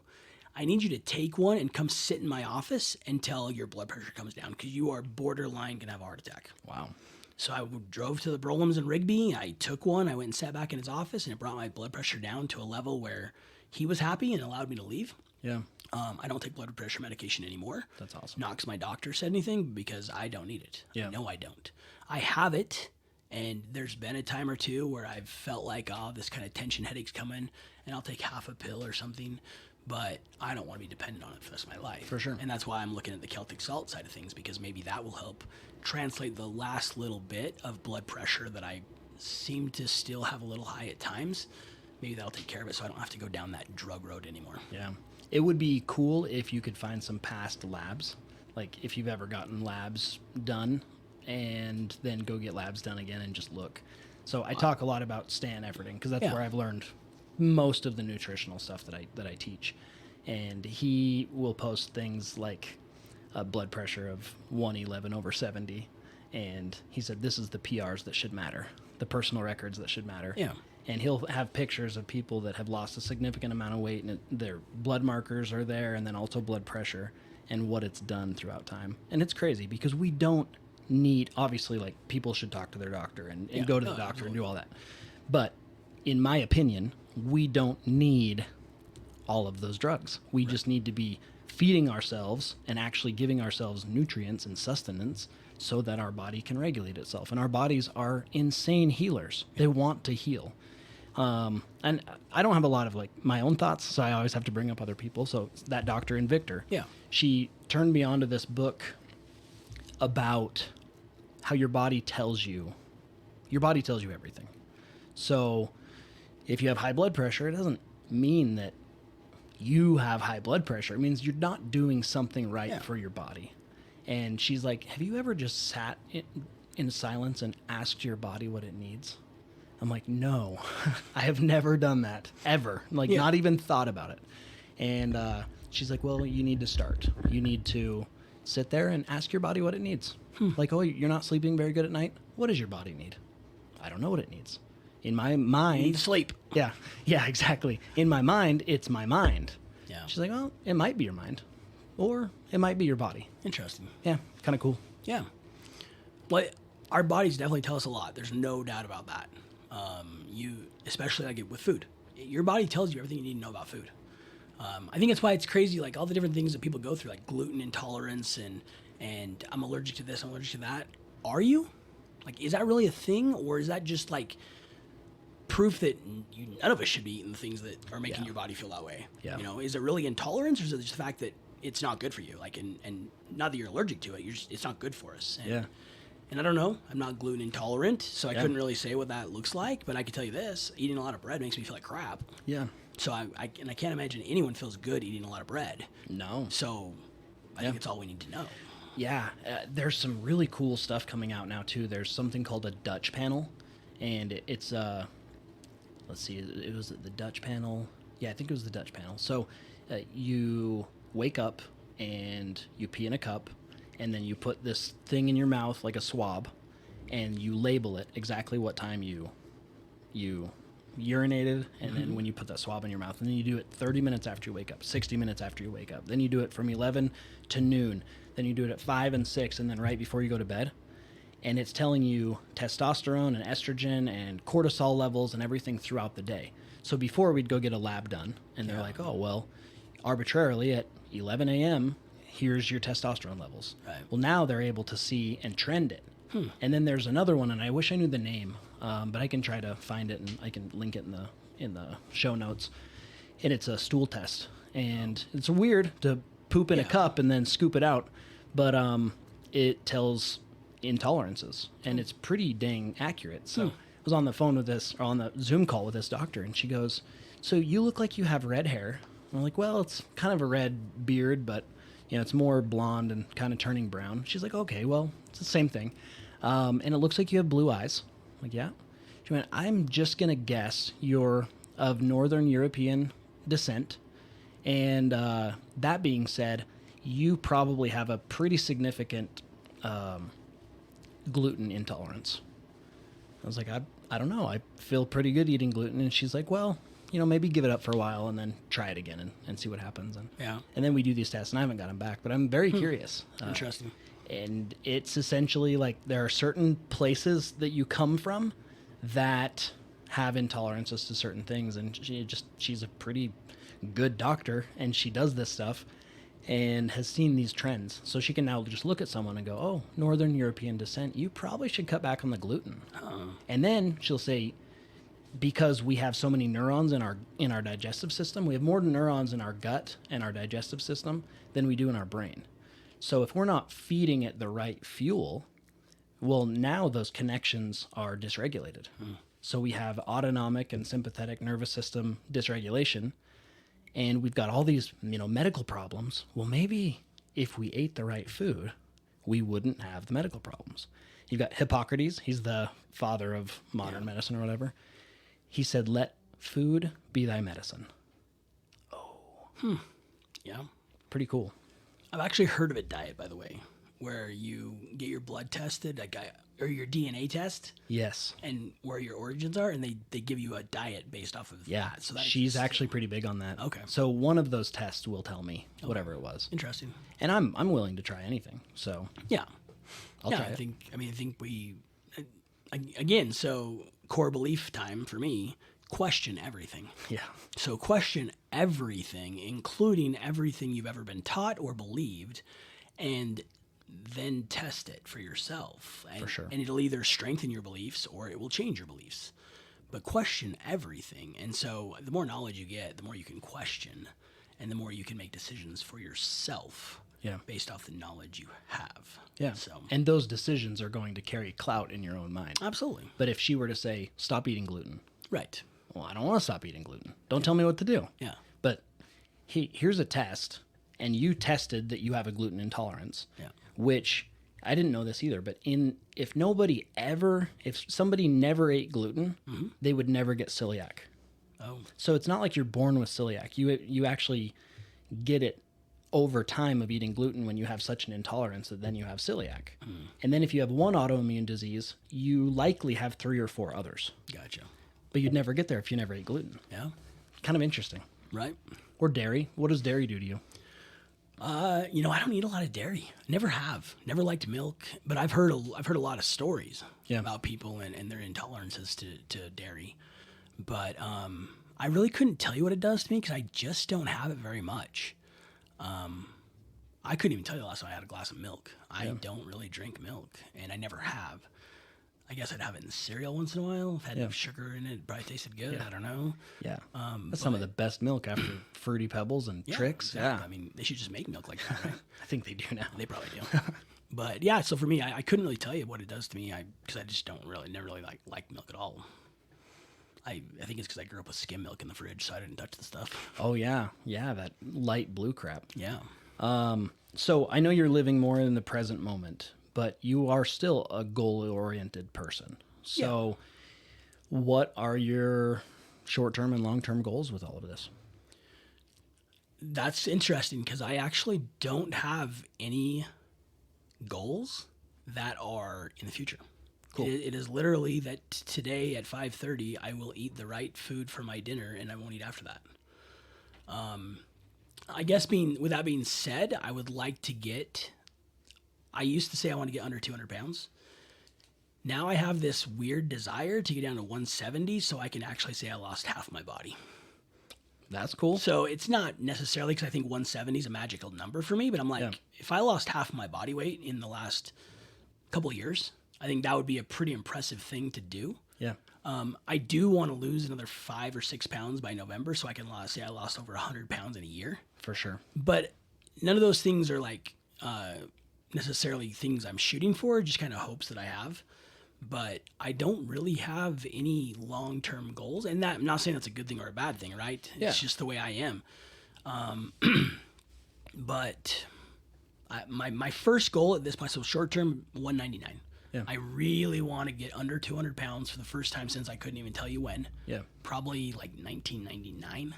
I need you to take one and come sit in my office until your blood pressure comes down because you are borderline going to have a heart attack. Wow. So I drove to the Brolums in Rigby. I took one. I went and sat back in his office, and it brought my blood pressure down to a level where he was happy and allowed me to leave. Yeah. I don't take blood pressure medication anymore. That's awesome. Not because my doctor said anything, because I don't need it. Yeah. No, I don't. I have it, and there's been a time or two where I've felt like, this kind of tension headache's coming, and I'll take half a pill or something. But I don't want to be dependent on it for the rest of my life. For sure. And that's why I'm looking at the Celtic salt side of things, because maybe that will help translate the last little bit of blood pressure that I seem to still have a little high at times. Maybe that'll take care of it so I don't have to go down that drug road anymore. Yeah. It would be cool if you could find some past labs. Like if you've ever gotten labs done and then go get labs done again and just look. So I talk a lot about Stan Efferding because that's where I've learned most of the nutritional stuff that I teach. And he will post things like a blood pressure of 111/70. And he said, this is the PRs that should matter, the personal records that should matter. Yeah. And he'll have pictures of people that have lost a significant amount of weight, and their blood markers are there, and then also blood pressure and what it's done throughout time. And it's crazy because we don't need, obviously, like, people should talk to their doctor and go to the doctor and do all that. But in my opinion, we don't need all of those drugs. We just need to be feeding ourselves and actually giving ourselves nutrients and sustenance so that our body can regulate itself. And our bodies are insane healers. They want to heal. And I don't have a lot of like my own thoughts, so I always have to bring up other people. So that doctor in Victor, she turned me on to this book about how your body tells you everything. So if you have high blood pressure, it doesn't mean that you have high blood pressure. It means you're not doing something right for your body. And she's like, have you ever just sat in silence and asked your body what it needs? I'm like, no, I have never done that, ever. Like, not even thought about it. And she's like, well, you need to start. You need to sit there and ask your body what it needs. Like, oh, you're not sleeping very good at night? What does your body need? I don't know what it needs. In my mind... You need sleep. Yeah, exactly. In my mind, it's my mind. Yeah. She's like, well, it might be your mind. Or it might be your body. Interesting. Yeah, kind of cool. Yeah. Well, our bodies definitely tell us a lot. There's no doubt about that. Especially like with food. Your body tells you everything you need to know about food. I think that's why it's crazy, like all the different things that people go through, like gluten intolerance and I'm allergic to this, I'm allergic to that. Are you? Like, is that really a thing, or is that just like proof that none of us should be eating the things that are making your body feel that way? Yeah. You know, is it really intolerance, or is it just the fact that it's not good for you? Like, and not that you're allergic to it, it's not good for us. And, And I don't know. I'm not gluten intolerant, so I couldn't really say what that looks like. But I can tell you this: eating a lot of bread makes me feel like crap. Yeah. So I can't imagine anyone feels good eating a lot of bread. No. So I think it's all we need to know. Yeah, there's some really cool stuff coming out now too. There's something called a Dutch panel, and it's let's see, it was the Dutch panel. Yeah, I think it was the Dutch panel. So you wake up and you pee in a cup, and then you put this thing in your mouth like a swab, and you label it exactly what time you urinated, and then when you put that swab in your mouth, and then you do it 30 minutes after you wake up, 60 minutes after you wake up, then you do it from 11 to noon, then you do it at 5 and 6, and then right before you go to bed. And it's telling you testosterone and estrogen and cortisol levels and everything throughout the day. So before we'd go get a lab done, and they're like, oh, well, arbitrarily at 11 a.m., here's your testosterone levels. Right. Well, now they're able to see and trend it. And then there's another one, and I wish I knew the name, but I can try to find it, and I can link it in the show notes. And it's a stool test, and it's weird to poop in a cup and then scoop it out, but it tells intolerances, and it's pretty dang accurate. So I was on the phone with this, or on the Zoom call with this doctor, and she goes, "So you look like you have red hair." I'm like, "Well, it's kind of a red beard, but you know, it's more blonde and kind of turning brown." She's like, "Okay, well, it's the same thing. And it looks like you have blue eyes." I'm like, "Yeah." She went, "I'm just going to guess you're of Northern European descent. And that being said, you probably have a pretty significant gluten intolerance." I was like, I don't know. I feel pretty good eating gluten." And she's like, "Well, you know, maybe give it up for a while and then try it again and see what happens." And then we do these tests, and I haven't got them back, but I'm very curious. Interesting. And it's essentially like there are certain places that you come from that have intolerances to certain things. And she's a pretty good doctor, and she does this stuff and has seen these trends. So she can now just look at someone and go, "Oh, Northern European descent, you probably should cut back on the gluten." And then she'll say, because we have so many neurons in our digestive system, we have more neurons in our gut and our digestive system than we do in our brain. So if we're not feeding it the right fuel, well, now those connections are dysregulated. So we have autonomic and sympathetic nervous system dysregulation, and we've got all these, medical problems. Well, maybe if we ate the right food, we wouldn't have the medical problems. You've got Hippocrates. He's the father of modern medicine or whatever. He said, "Let food be thy medicine." Yeah. Pretty cool. I've actually heard of a diet, by the way, where you get your blood tested, or your DNA test, Yes. and where your origins are, and they give you a diet based off of Yeah. that. So that She's actually pretty big on that. Okay. So one of those tests will tell me whatever it was. interesting. And I'm willing to try anything. So Yeah. I'll try I it. think we, again, so core belief time for me, question everything. Yeah. So question everything, including everything you've ever been taught or believed, and then test it for yourself. And, For sure. And it'll either strengthen your beliefs or it will change your beliefs. But question everything. And so the more knowledge you get, the more you can question, and the more you can make decisions for yourself. Yeah. Based off the knowledge you have. Yeah. So And those decisions are going to carry clout in your own mind. absolutely. But if she were to say, "Stop eating gluten," Right. well, I don't want to stop eating gluten. Don't tell me what to do. Yeah. But here's a test, and you tested that you have a gluten intolerance. Yeah. Which I didn't know this either, but if somebody never ate gluten, they would never get celiac. Oh. So it's not like you're born with celiac. You actually get it over time of eating gluten when you have such an intolerance that then you have celiac. And then if you have one autoimmune disease, you likely have 3 or 4 others. Gotcha. But you'd never get there if you never ate gluten. Yeah. Kind of interesting. Right. Or dairy. What does dairy do to you? I don't eat a lot of dairy. Never have. Never liked milk. But I've heard a lot of stories Yeah. about people and their intolerances to dairy. But I really couldn't tell you what it does to me because I just don't have it very much. I couldn't even tell you the last time I had a glass of milk. I don't really drink milk, and I never have. I guess I'd have it in cereal once in a while. If it had enough sugar in it, it probably tasted good. I don't know. Yeah. That's some of the best milk after Fruity Pebbles and Trix. Exactly. Yeah. I mean, they should just make milk like that, right? I think they do now. They probably do. But yeah, so for me, I couldn't really tell you what it does to me because I just never really like milk at all. I think it's because I grew up with skim milk in the fridge, so I didn't touch the stuff. Oh, yeah. Yeah, that light blue crap. Yeah. So I know you're living more in the present moment, but you are still a goal-oriented person. So what are your short-term and long-term goals with all of this? That's interesting because I actually don't have any goals that are in the future. Cool. It is literally that today at 5:30 I will eat the right food for my dinner and I won't eat after that. I guess with that being said, I would like to get. I used to say I want to get under 200 pounds. Now I have this weird desire to get down to 170 so I can actually say I lost half my body. That's cool. So it's not necessarily because I think 170 is a magical number for me, but I'm like, if I lost half my body weight in the last couple of years, I think that would be a pretty impressive thing to do. Yeah. I do want to lose another 5 or 6 pounds by November so I can say I lost over 100 pounds in a year. For sure. But none of those things are like necessarily things I'm shooting for, just kind of hopes that I have. But I don't really have any long-term goals. And that, I'm not saying that's a good thing or a bad thing, right? Yeah. It's just the way I am. But my first goal at this point, so short-term, 199. Yeah. I really want to get under 200 pounds for the first time since I couldn't even tell you when. Yeah. Probably like 1999,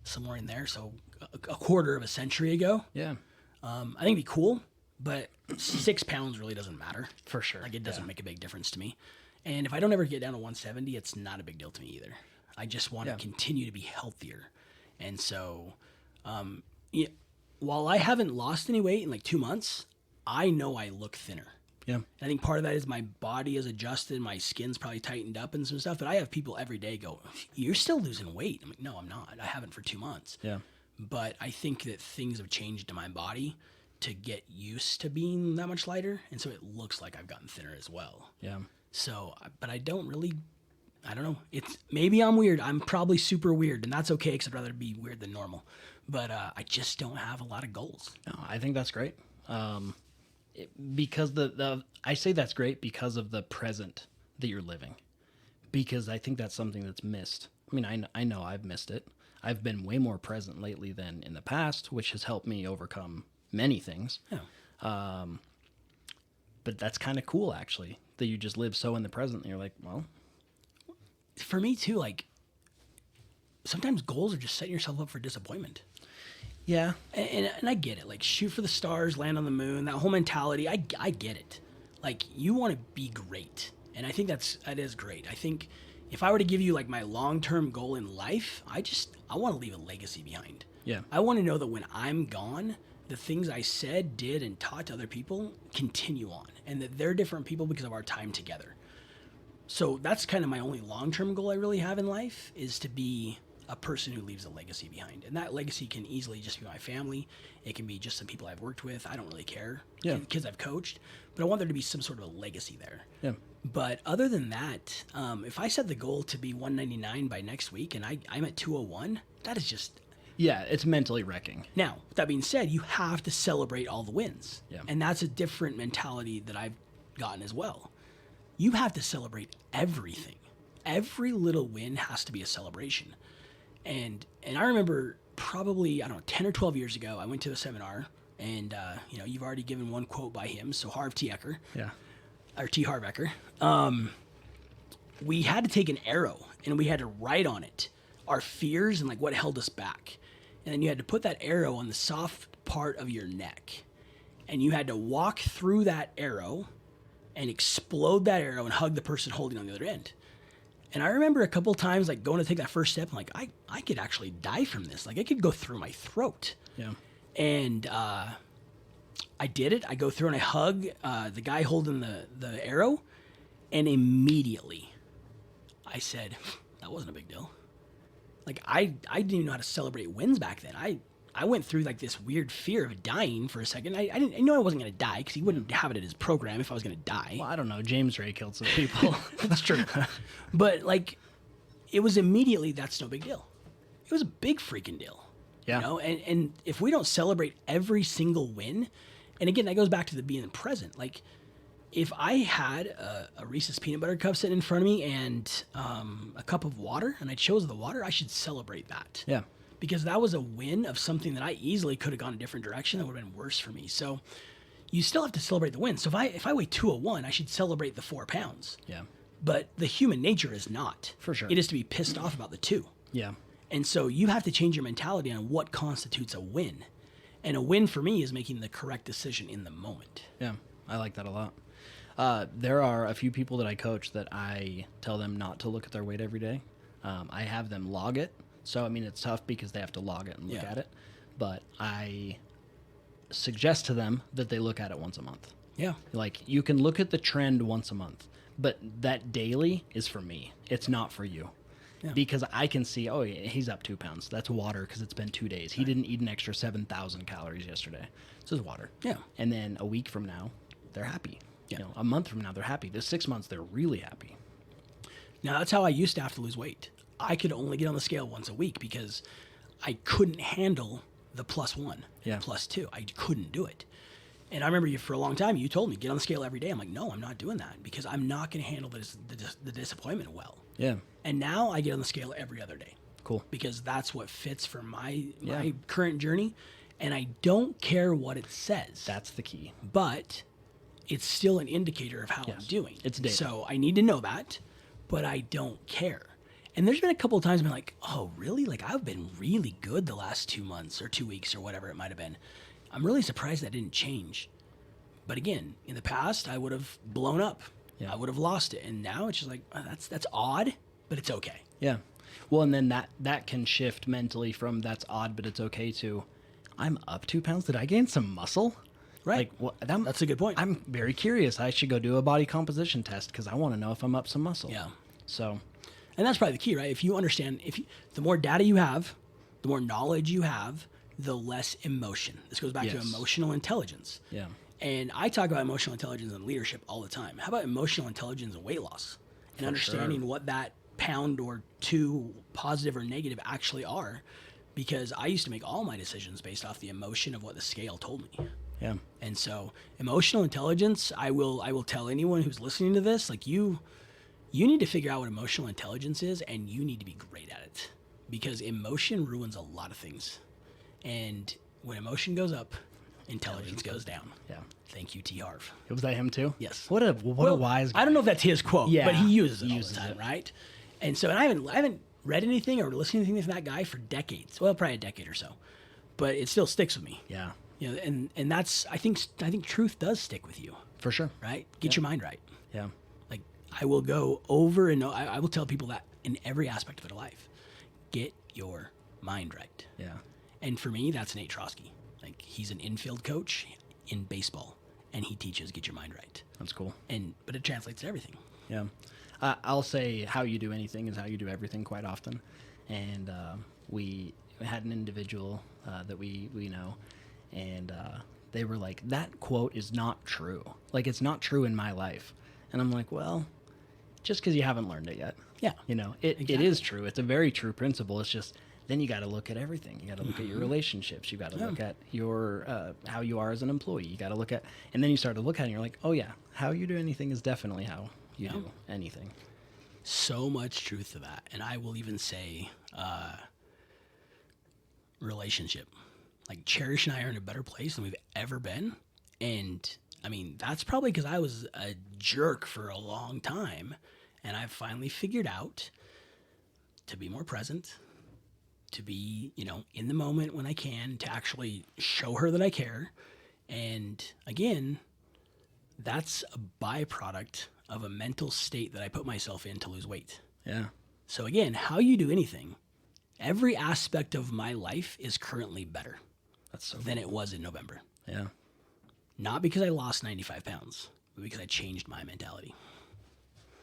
somewhere in there. So a quarter of a century ago. Yeah. I think it'd be cool, but 6 pounds really doesn't matter. For sure. Like it doesn't make a big difference to me. And if I don't ever get down to 170, it's not a big deal to me either. I just want to continue to be healthier. And so, while I haven't lost any weight in like 2 months, I know I look thinner. Yeah. And I think part of that is my body has adjusted, my skin's probably tightened up and some stuff. But I have people every day go, "You're still losing weight." I'm like, "No, I'm not. I haven't for 2 months." Yeah. But I think that things have changed in my body to get used to being that much lighter, and so it looks like I've gotten thinner as well. Yeah. So, but I don't know. It's maybe I'm weird. I'm probably super weird, and that's okay because I'd rather be weird than normal. But I just don't have a lot of goals. No, I think that's great. Because I say that's great because of the present that you're living. Because I think that's something that's missed. I mean, I know I've missed it. I've been way more present lately than in the past, which has helped me overcome many things. Yeah. But that's kind of cool, actually, that you just live so in the present. And you're like, well, for me too, like sometimes goals are just setting yourself up for disappointment. yeah, And I get it. Like shoot for the stars, land on the moon. That whole mentality, I get it. Like you want to be great, and I think that is great. I think if I were to give you like my long-term goal in life, I want to leave a legacy behind. yeah, I want to know that when I'm gone, the things I said, did, and taught to other people continue on, and that they're different people because of our time together. So that's kind of my only long-term goal I really have in life, is to be a person who leaves a legacy behind. And that legacy can easily just be my family. It can be just some people I've worked with. I don't really care. Yeah. Kids I've coached. But I want there to be some sort of a legacy there. yeah, But other than that, if I set the goal to be 199 by next week and I'm at 201, that is just... yeah. It's mentally wrecking. Now, with that being said, you have to celebrate all the wins. Yeah. And that's a different mentality that I've gotten as well. You have to celebrate everything. Every little win has to be a celebration. And I remember probably, I don't know, 10 or 12 years ago, I went to a seminar, and, you've already given one quote by him, so Harv T. Eker, Yeah, or T. Harv Eker. We had to take an arrow, and we had to write on it our fears and, like, what held us back. And then you had to put that arrow on the soft part of your neck. And you had to walk through that arrow and explode that arrow and hug the person holding on the other end. And I remember a couple times, like, going to take that first step, and like, I could actually die from this. Like, it could go through my throat. yeah, And I did it. I go through and I hug the guy holding the arrow, and immediately I said, that wasn't a big deal. Like I didn't even know how to celebrate wins back then. I went through like this weird fear of dying for a second. I know I wasn't going to die because he wouldn't have it in his program if I was going to die. Well, I don't know. James Ray killed some people. That's true. But like, it was immediately, that's no big deal. It was a big freaking deal. Yeah. You know, and if we don't celebrate every single win, and again, that goes back to the being present. Like, if I had a Reese's peanut butter cup sitting in front of me and a cup of water, and I chose the water, I should celebrate that. Yeah. Because that was a win of something that I easily could have gone a different direction that would have been worse for me. So you still have to celebrate the win. So if I weigh 201, I should celebrate the 4 pounds. Yeah. But the human nature is not. For sure. It is to be pissed off about the 2. Yeah. And so you have to change your mentality on what constitutes a win. And a win for me is making the correct decision in the moment. Yeah. I like that a lot. There are a few people that I coach that I tell them not to look at their weight every day. I have them log it. So, I mean, it's tough because they have to log it and look at it. But I suggest to them that they look at it once a month. Yeah. Like, you can look at the trend once a month, but that daily is for me. It's not for you. Yeah. Because I can see, oh, yeah, he's up 2 pounds. That's water because it's been 2 days. He didn't eat an extra 7,000 calories yesterday. So it's water. Yeah. And then a week from now, they're happy. Yeah. You know, a month from now, they're happy. This 6 months, they're really happy. Now, that's how I used to have to lose weight. I could only get on the scale once a week because I couldn't handle the +1, +2. I couldn't do it. And I remember you for a long time, you told me, get on the scale every day. I'm like, no, I'm not doing that because I'm not going to handle the disappointment well. Yeah. And now I get on the scale every other day. Cool. Because that's what fits for my current journey. And I don't care what it says. That's the key. But it's still an indicator of how I'm doing. It's data. So I need to know that, but I don't care. And there's been a couple of times I've been like, oh, really? Like, I've been really good the last 2 months or 2 weeks or whatever it might have been. I'm really surprised that didn't change. But again, in the past, I would have blown up. Yeah. I would have lost it. And now it's just like, oh, that's odd, but it's okay. Yeah. Well, and then that can shift mentally from that's odd, but it's okay to I'm up 2 pounds. Did I gain some muscle? Right. Like, that's a good point. I'm very curious. I should go do a body composition test because I want to know if I'm up some muscle. Yeah. So... And that's probably the key, right? If you understand, the more data you have, the more knowledge you have, the less emotion. This goes back to emotional intelligence. Yeah. And I talk about emotional intelligence and leadership all the time. How about emotional intelligence and weight loss? And understanding what that pound or 2, positive or negative, actually are. Because I used to make all my decisions based off the emotion of what the scale told me. Yeah. And so emotional intelligence, I will tell anyone who's listening to this, like you need to figure out what emotional intelligence is, and you need to be great at it because emotion ruins a lot of things. And when emotion goes up, intelligence goes down. Yeah. Thank you, T. Harv. Was that him too? Yes. What a wise guy. I don't know if that's his quote, but he uses it all the time, it. right? And so, and I haven't read anything or listened to anything from that guy for decades. Well, probably a decade or so, but it still sticks with me. Yeah. You know, and that's I think truth does stick with you. For sure. Right? Get your mind right. Yeah. I will go over and I will tell people that in every aspect of their life. Get your mind right. Yeah. And for me, that's Nate Trotsky. Like, he's an infield coach in baseball, and he teaches get your mind right. That's cool. But it translates to everything. Yeah. I'll say how you do anything is how you do everything quite often. And we had an individual that we know, and they were like, that quote is not true. Like, it's not true in my life. And I'm like, well... just because you haven't learned it yet. Yeah. You know, it is true. It's a very true principle. It's just, then you got to look at everything. You got to look at your relationships. You got to look at your, how you are as an employee. You got to look at, and then you start to look at it and you're like, oh yeah, how you do anything is definitely how you do anything. So much truth to that. And I will even say, relationship. Like, Cherish and I are in a better place than we've ever been. And I mean, that's probably because I was a jerk for a long time, and I've finally figured out to be more present, to be, in the moment when I can, to actually show her that I care. And again, that's a byproduct of a mental state that I put myself in to lose weight. Yeah. So again, how you do anything, every aspect of my life is currently better than it was in November. Yeah. Not because I lost 95 pounds, but because I changed my mentality.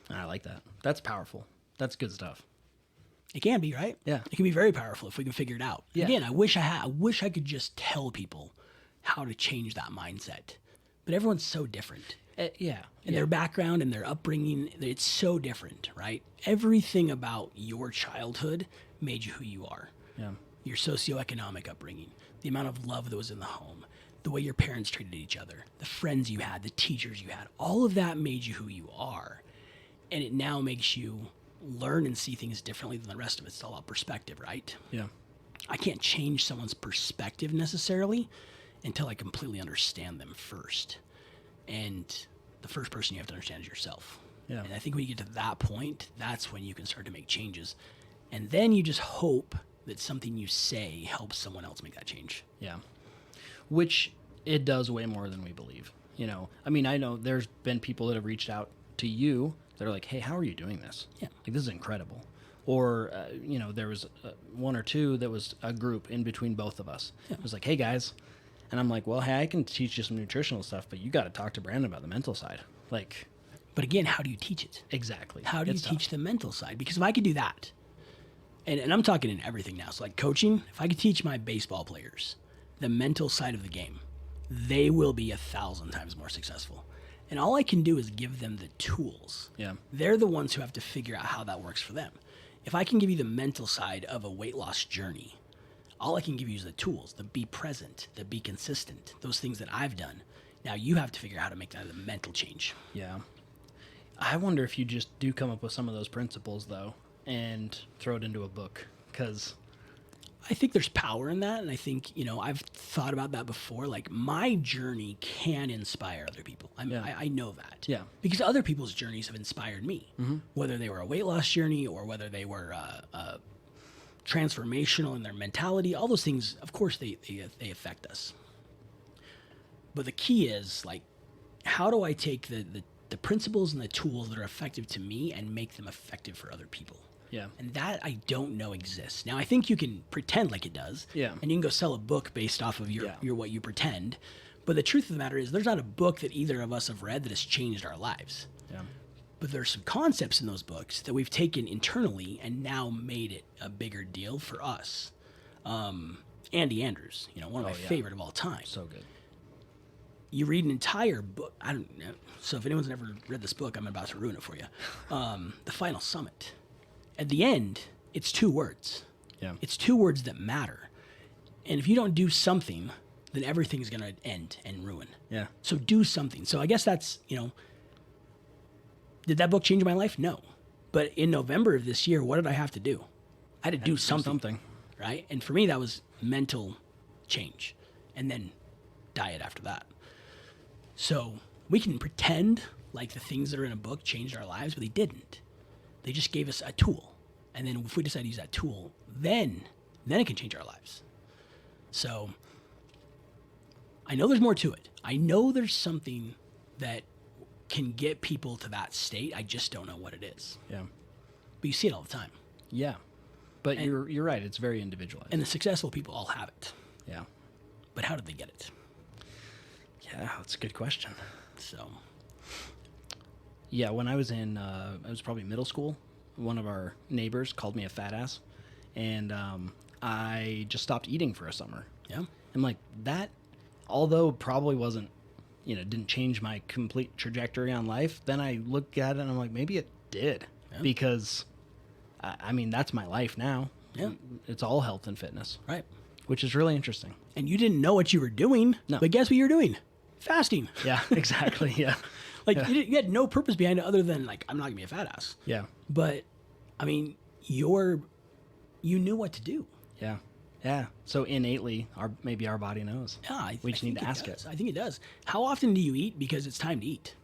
I like that. That's powerful. That's good stuff. It can be, right? Yeah. It can be very powerful if we can figure it out. Yeah. Again, I wish I could just tell people how to change that mindset. But everyone's so different. Yeah. And their background and their upbringing, it's so different, right? Everything about your childhood made you who you are. Yeah. Your socioeconomic upbringing, the amount of love that was in the home, the way your parents treated each other, the friends you had, the teachers you had, all of that made you who you are. And it now makes you learn and see things differently than the rest of it. It's all about perspective, right? Yeah. I can't change someone's perspective necessarily until I completely understand them first. And the first person you have to understand is yourself. Yeah. And I think when you get to that point, that's when you can start to make changes. And then you just hope that something you say helps someone else make that change. Yeah. Which it does way more than we believe. You know, I mean, I know there's been people that have reached out to you. They're like, hey, how are you doing this? Yeah. Like, this is incredible. Or, you know, there was one or two that was a group in between both of us. Yeah. It was like, hey, guys. And I'm like, well, hey, I can teach you some nutritional stuff, but you got to talk to Brandon about the mental side. Like, But again, how do you teach it? exactly. How do you It's teach tough. the mental side? Because if I could do that, and I'm talking in everything now, so like coaching, if I could teach my baseball players the mental side of the game, they will be 1,000 times more successful. And all I can do is give them the tools. Yeah. They're the ones who have to figure out how that works for them. If I can give you the mental side of a weight loss journey, all I can give you is the tools, the be present, the be consistent, those things that I've done. Now you have to figure out how to make that a mental change. Yeah. I wonder if you just do come up with some of those principles, though, and throw it into a book. Because, I think there's power in that, and I think, you know, I've thought about that before. Like, my journey can inspire other people. Yeah. I know that. Yeah. Because other people's journeys have inspired me, whether they were a weight loss journey or whether they were transformational in their mentality. All those things, of course, they affect us. But the key is, like, how do I take the principles and the tools that are effective to me and make them effective for other people? yeah. And that I don't know exists. Now I think you can pretend like it does. Yeah. And you can go sell a book based off of your Yeah. what you pretend. But the truth of the matter is there's not a book that either of us have read that has changed our lives. Yeah. But there's some concepts in those books that we've taken internally and now made it a bigger deal for us. Andy Andrews, you know, one of my yeah. favorite of all time. So good. You read an entire book. I don't know. So if anyone's never read this book, I'm about to ruin it for you. The Final Summit. At the end, it's 2 words. Yeah. It's 2 words that matter. And if you don't do something, then everything's going to end and ruin. Yeah. So do something. So I guess that's, you know, did that book change my life? No. But in November of this year, what did I have to do? I had to do something. Right? And for me, that was mental change. And then diet after that. So we can pretend like the things that are in a book changed our lives, but they didn't. They just gave us a tool. And then if we decide to use that tool, then it can change our lives. So I know there's more to it. I know there's something that can get people to that state. I just don't know what it is. Yeah. But you see it all the time. Yeah. But you're right. It's very individualized. And the successful people all have it. yeah. But how did they get it? Yeah. That's a good question. So Yeah. When I was in, I was probably middle school, one of our neighbors called me a fat ass. And I just stopped eating for a summer. yeah. I'm like, that, although probably wasn't, you know, didn't change my complete trajectory on life, then I look at it and I'm like, maybe it did. Yeah. Because, I mean, that's my life now. Yeah. It's all health and fitness, Right. which is really interesting. And you didn't know what you were doing. No. But guess what you're doing? Fasting. Yeah, exactly. Yeah. Like Yeah. you had no purpose behind it other than like, I'm not gonna be a fat ass. Yeah. But I mean, you knew what to do. Yeah. Yeah. So innately, maybe our body knows. Yeah, We just need to think ask does. it. I think it does. How often do you eat because it's time to eat?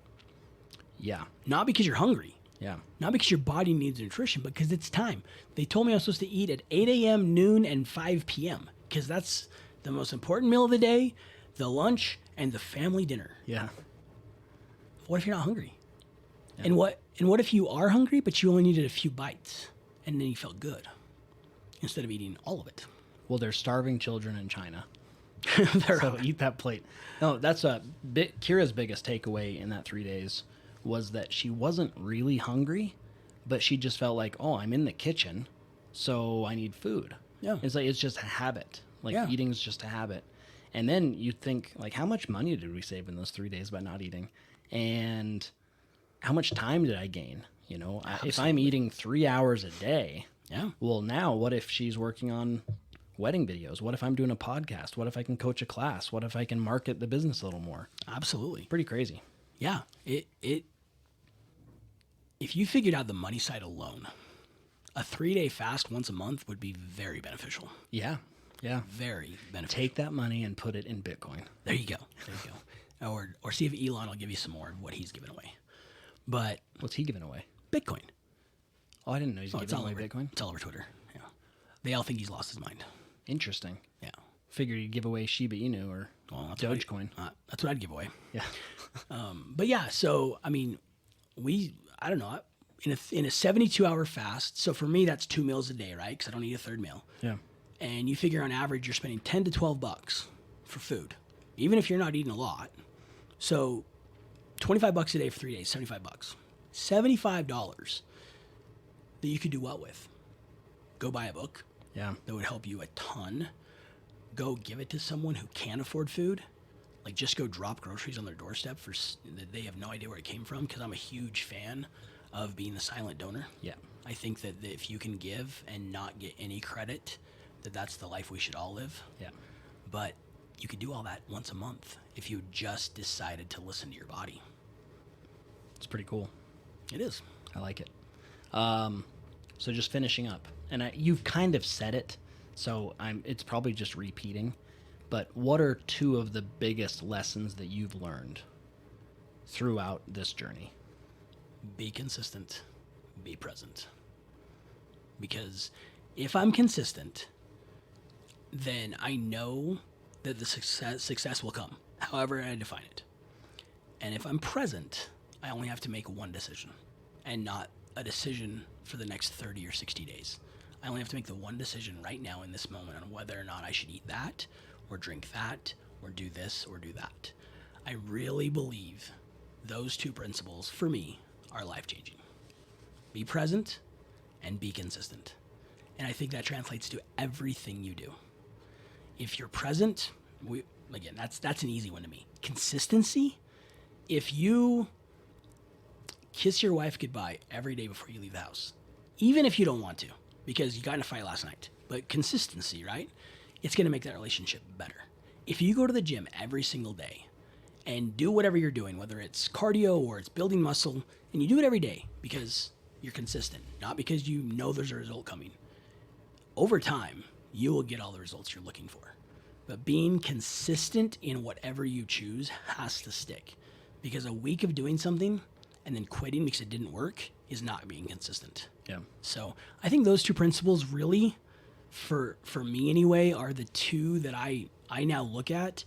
Yeah. Not because you're hungry. Yeah. Not because your body needs nutrition, but because it's time. They told me I was supposed to eat at 8 a.m., noon, and 5 p.m. because that's the most important meal of the day, the lunch, and the family dinner. Yeah. What if you're not hungry? And what if you are hungry, but you only needed a few bites, and then you felt good instead of eating all of it? Well, there's starving children in China. They're So eat that plate. No, that's Kira's biggest takeaway in that 3 days was that she wasn't really hungry, but she just felt like, oh, I'm in the kitchen. so I need food. Yeah. It's like, it's just a habit. Like Yeah. eating is just a habit. And then you think, like, how much money did we save in those 3 days by not eating? And how much time did I gain? You know, if I'm eating 3 hours a day, Yeah. well, now what if she's working on wedding videos? What if I'm doing a podcast? What if I can coach a class? What if I can market the business a little more? Absolutely. Pretty crazy. Yeah. If you figured out the money side alone, a 3-day fast once a month would be very beneficial. Yeah. Yeah. Very beneficial. Take that money and put it in Bitcoin. There you go. There you go. Or see if Elon will give you some more of what he's giving away. But What's he giving away? Bitcoin. Oh, I didn't know he's It's giving all away over Bitcoin. It's all over Twitter. Yeah. They all think he's lost his mind. Interesting. Yeah. Figured he'd give away Shiba Inu or Well, Dogecoin. That's what I'd give away. Yeah. But yeah, so I mean, I don't know, in a 72-hour fast. So for me, that's 2 meals a day, right? Because I don't eat a third meal. Yeah. And you figure on average, you're spending $10 to $12 for food, even if you're not eating a lot. So $25 a day for 3 days, $75. $75 that you could do what with? Go buy a book Yeah. that would help you a ton. Go give it to someone who can't afford food. Like, just go drop groceries on their doorstep that they have no idea where it came from. Because I'm a huge fan of being the silent donor. Yeah. I think that if you can give and not get any credit, that's the life we should all live. Yeah. But you could do all that once a month if you just decided to listen to your body. It's pretty cool. It is. I like it. So just finishing up, and you've kind of said it, so it's probably just repeating, but what are 2 of the biggest lessons that you've learned throughout this journey? Be consistent. Be present. Because if I'm consistent, then I know that the success will come, however I define it. And if I'm present, I only have to make one decision and not a decision for the next 30 or 60 days. I only have to make the one decision right now in this moment on whether or not I should eat that or drink that or do this or do that. I really believe those 2 principles for me are life-changing. Be present and be consistent. And I think that translates to everything you do. If you're present, again, that's an easy one to me. Consistency, if you kiss your wife goodbye every day before you leave the house, even if you don't want to, because you got in a fight last night, but consistency, right? It's going to make that relationship better. If you go to the gym every single day and do whatever you're doing, whether it's cardio or it's building muscle, and you do it every day because you're consistent, not because you know there's a result coming, over time, you will get all the results you're looking for. But being consistent in whatever you choose has to stick, because a week of doing something and then quitting because it didn't work is not being consistent. Yeah. So I think those 2 principles really, for me anyway, are the 2 that I now look at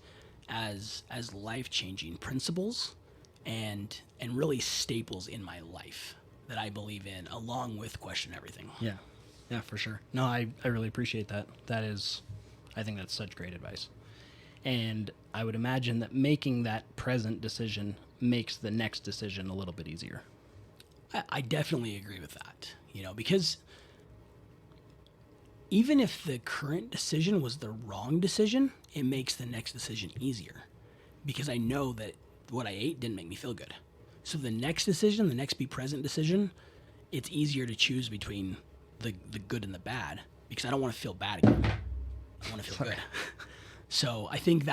as life-changing principles and really staples in my life that I believe in, along with question everything. Yeah. Yeah, for sure. No, I really appreciate that. I think that's such great advice. And I would imagine that making that present decision makes the next decision a little bit easier. I definitely agree with that, because even if the current decision was the wrong decision, it makes the next decision easier, because I know that what I ate didn't make me feel good. So the next decision, the next be present decision, it's easier to choose between the good and the bad, because I don't want to feel bad again. I want to feel good. So I think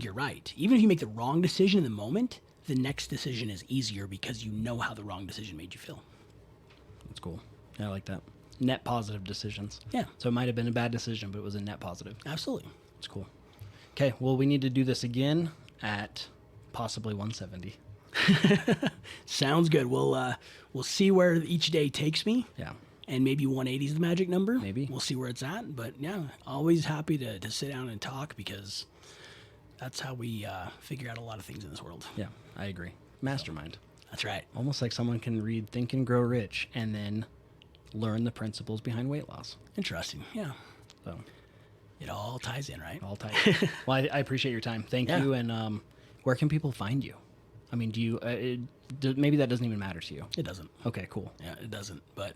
you're right. Even if you make the wrong decision in the moment, the next decision is easier because you know how the wrong decision made you feel. That's cool. I like that. Net positive decisions. Yeah. So it might have been a bad decision, but it was a net positive. Absolutely. It's cool. Okay, well, we need to do this again at possibly 170. Sounds good. We'll see where each day takes me. Yeah. And maybe 180 is the magic number. Maybe. We'll see where it's at. But yeah, always happy to sit down and talk, because that's how we figure out a lot of things in this world. Yeah, I agree. Mastermind. That's right. Almost like someone can read Think and Grow Rich and then learn the principles behind weight loss. Interesting. Yeah. So It all ties in, right? all tight. Well, I appreciate your time. Thank Yeah. you. And where can people find you? I mean, do you maybe that doesn't even matter to you? It doesn't. Okay, cool. Yeah, it doesn't. But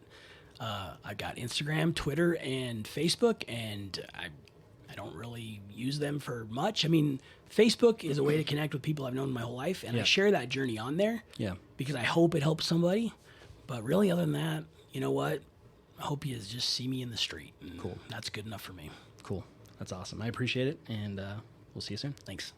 I got Instagram, Twitter, and Facebook, and I don't really use them for much. I mean, Facebook is a way to connect with people I've known my whole life, and I Yeah. share that journey on there Yeah. because I hope it helps somebody. But really, other than that, you know what? I hope you just see me in the street. And Cool. That's good enough for me. Cool. That's awesome. I appreciate it, and we'll see you soon. Thanks.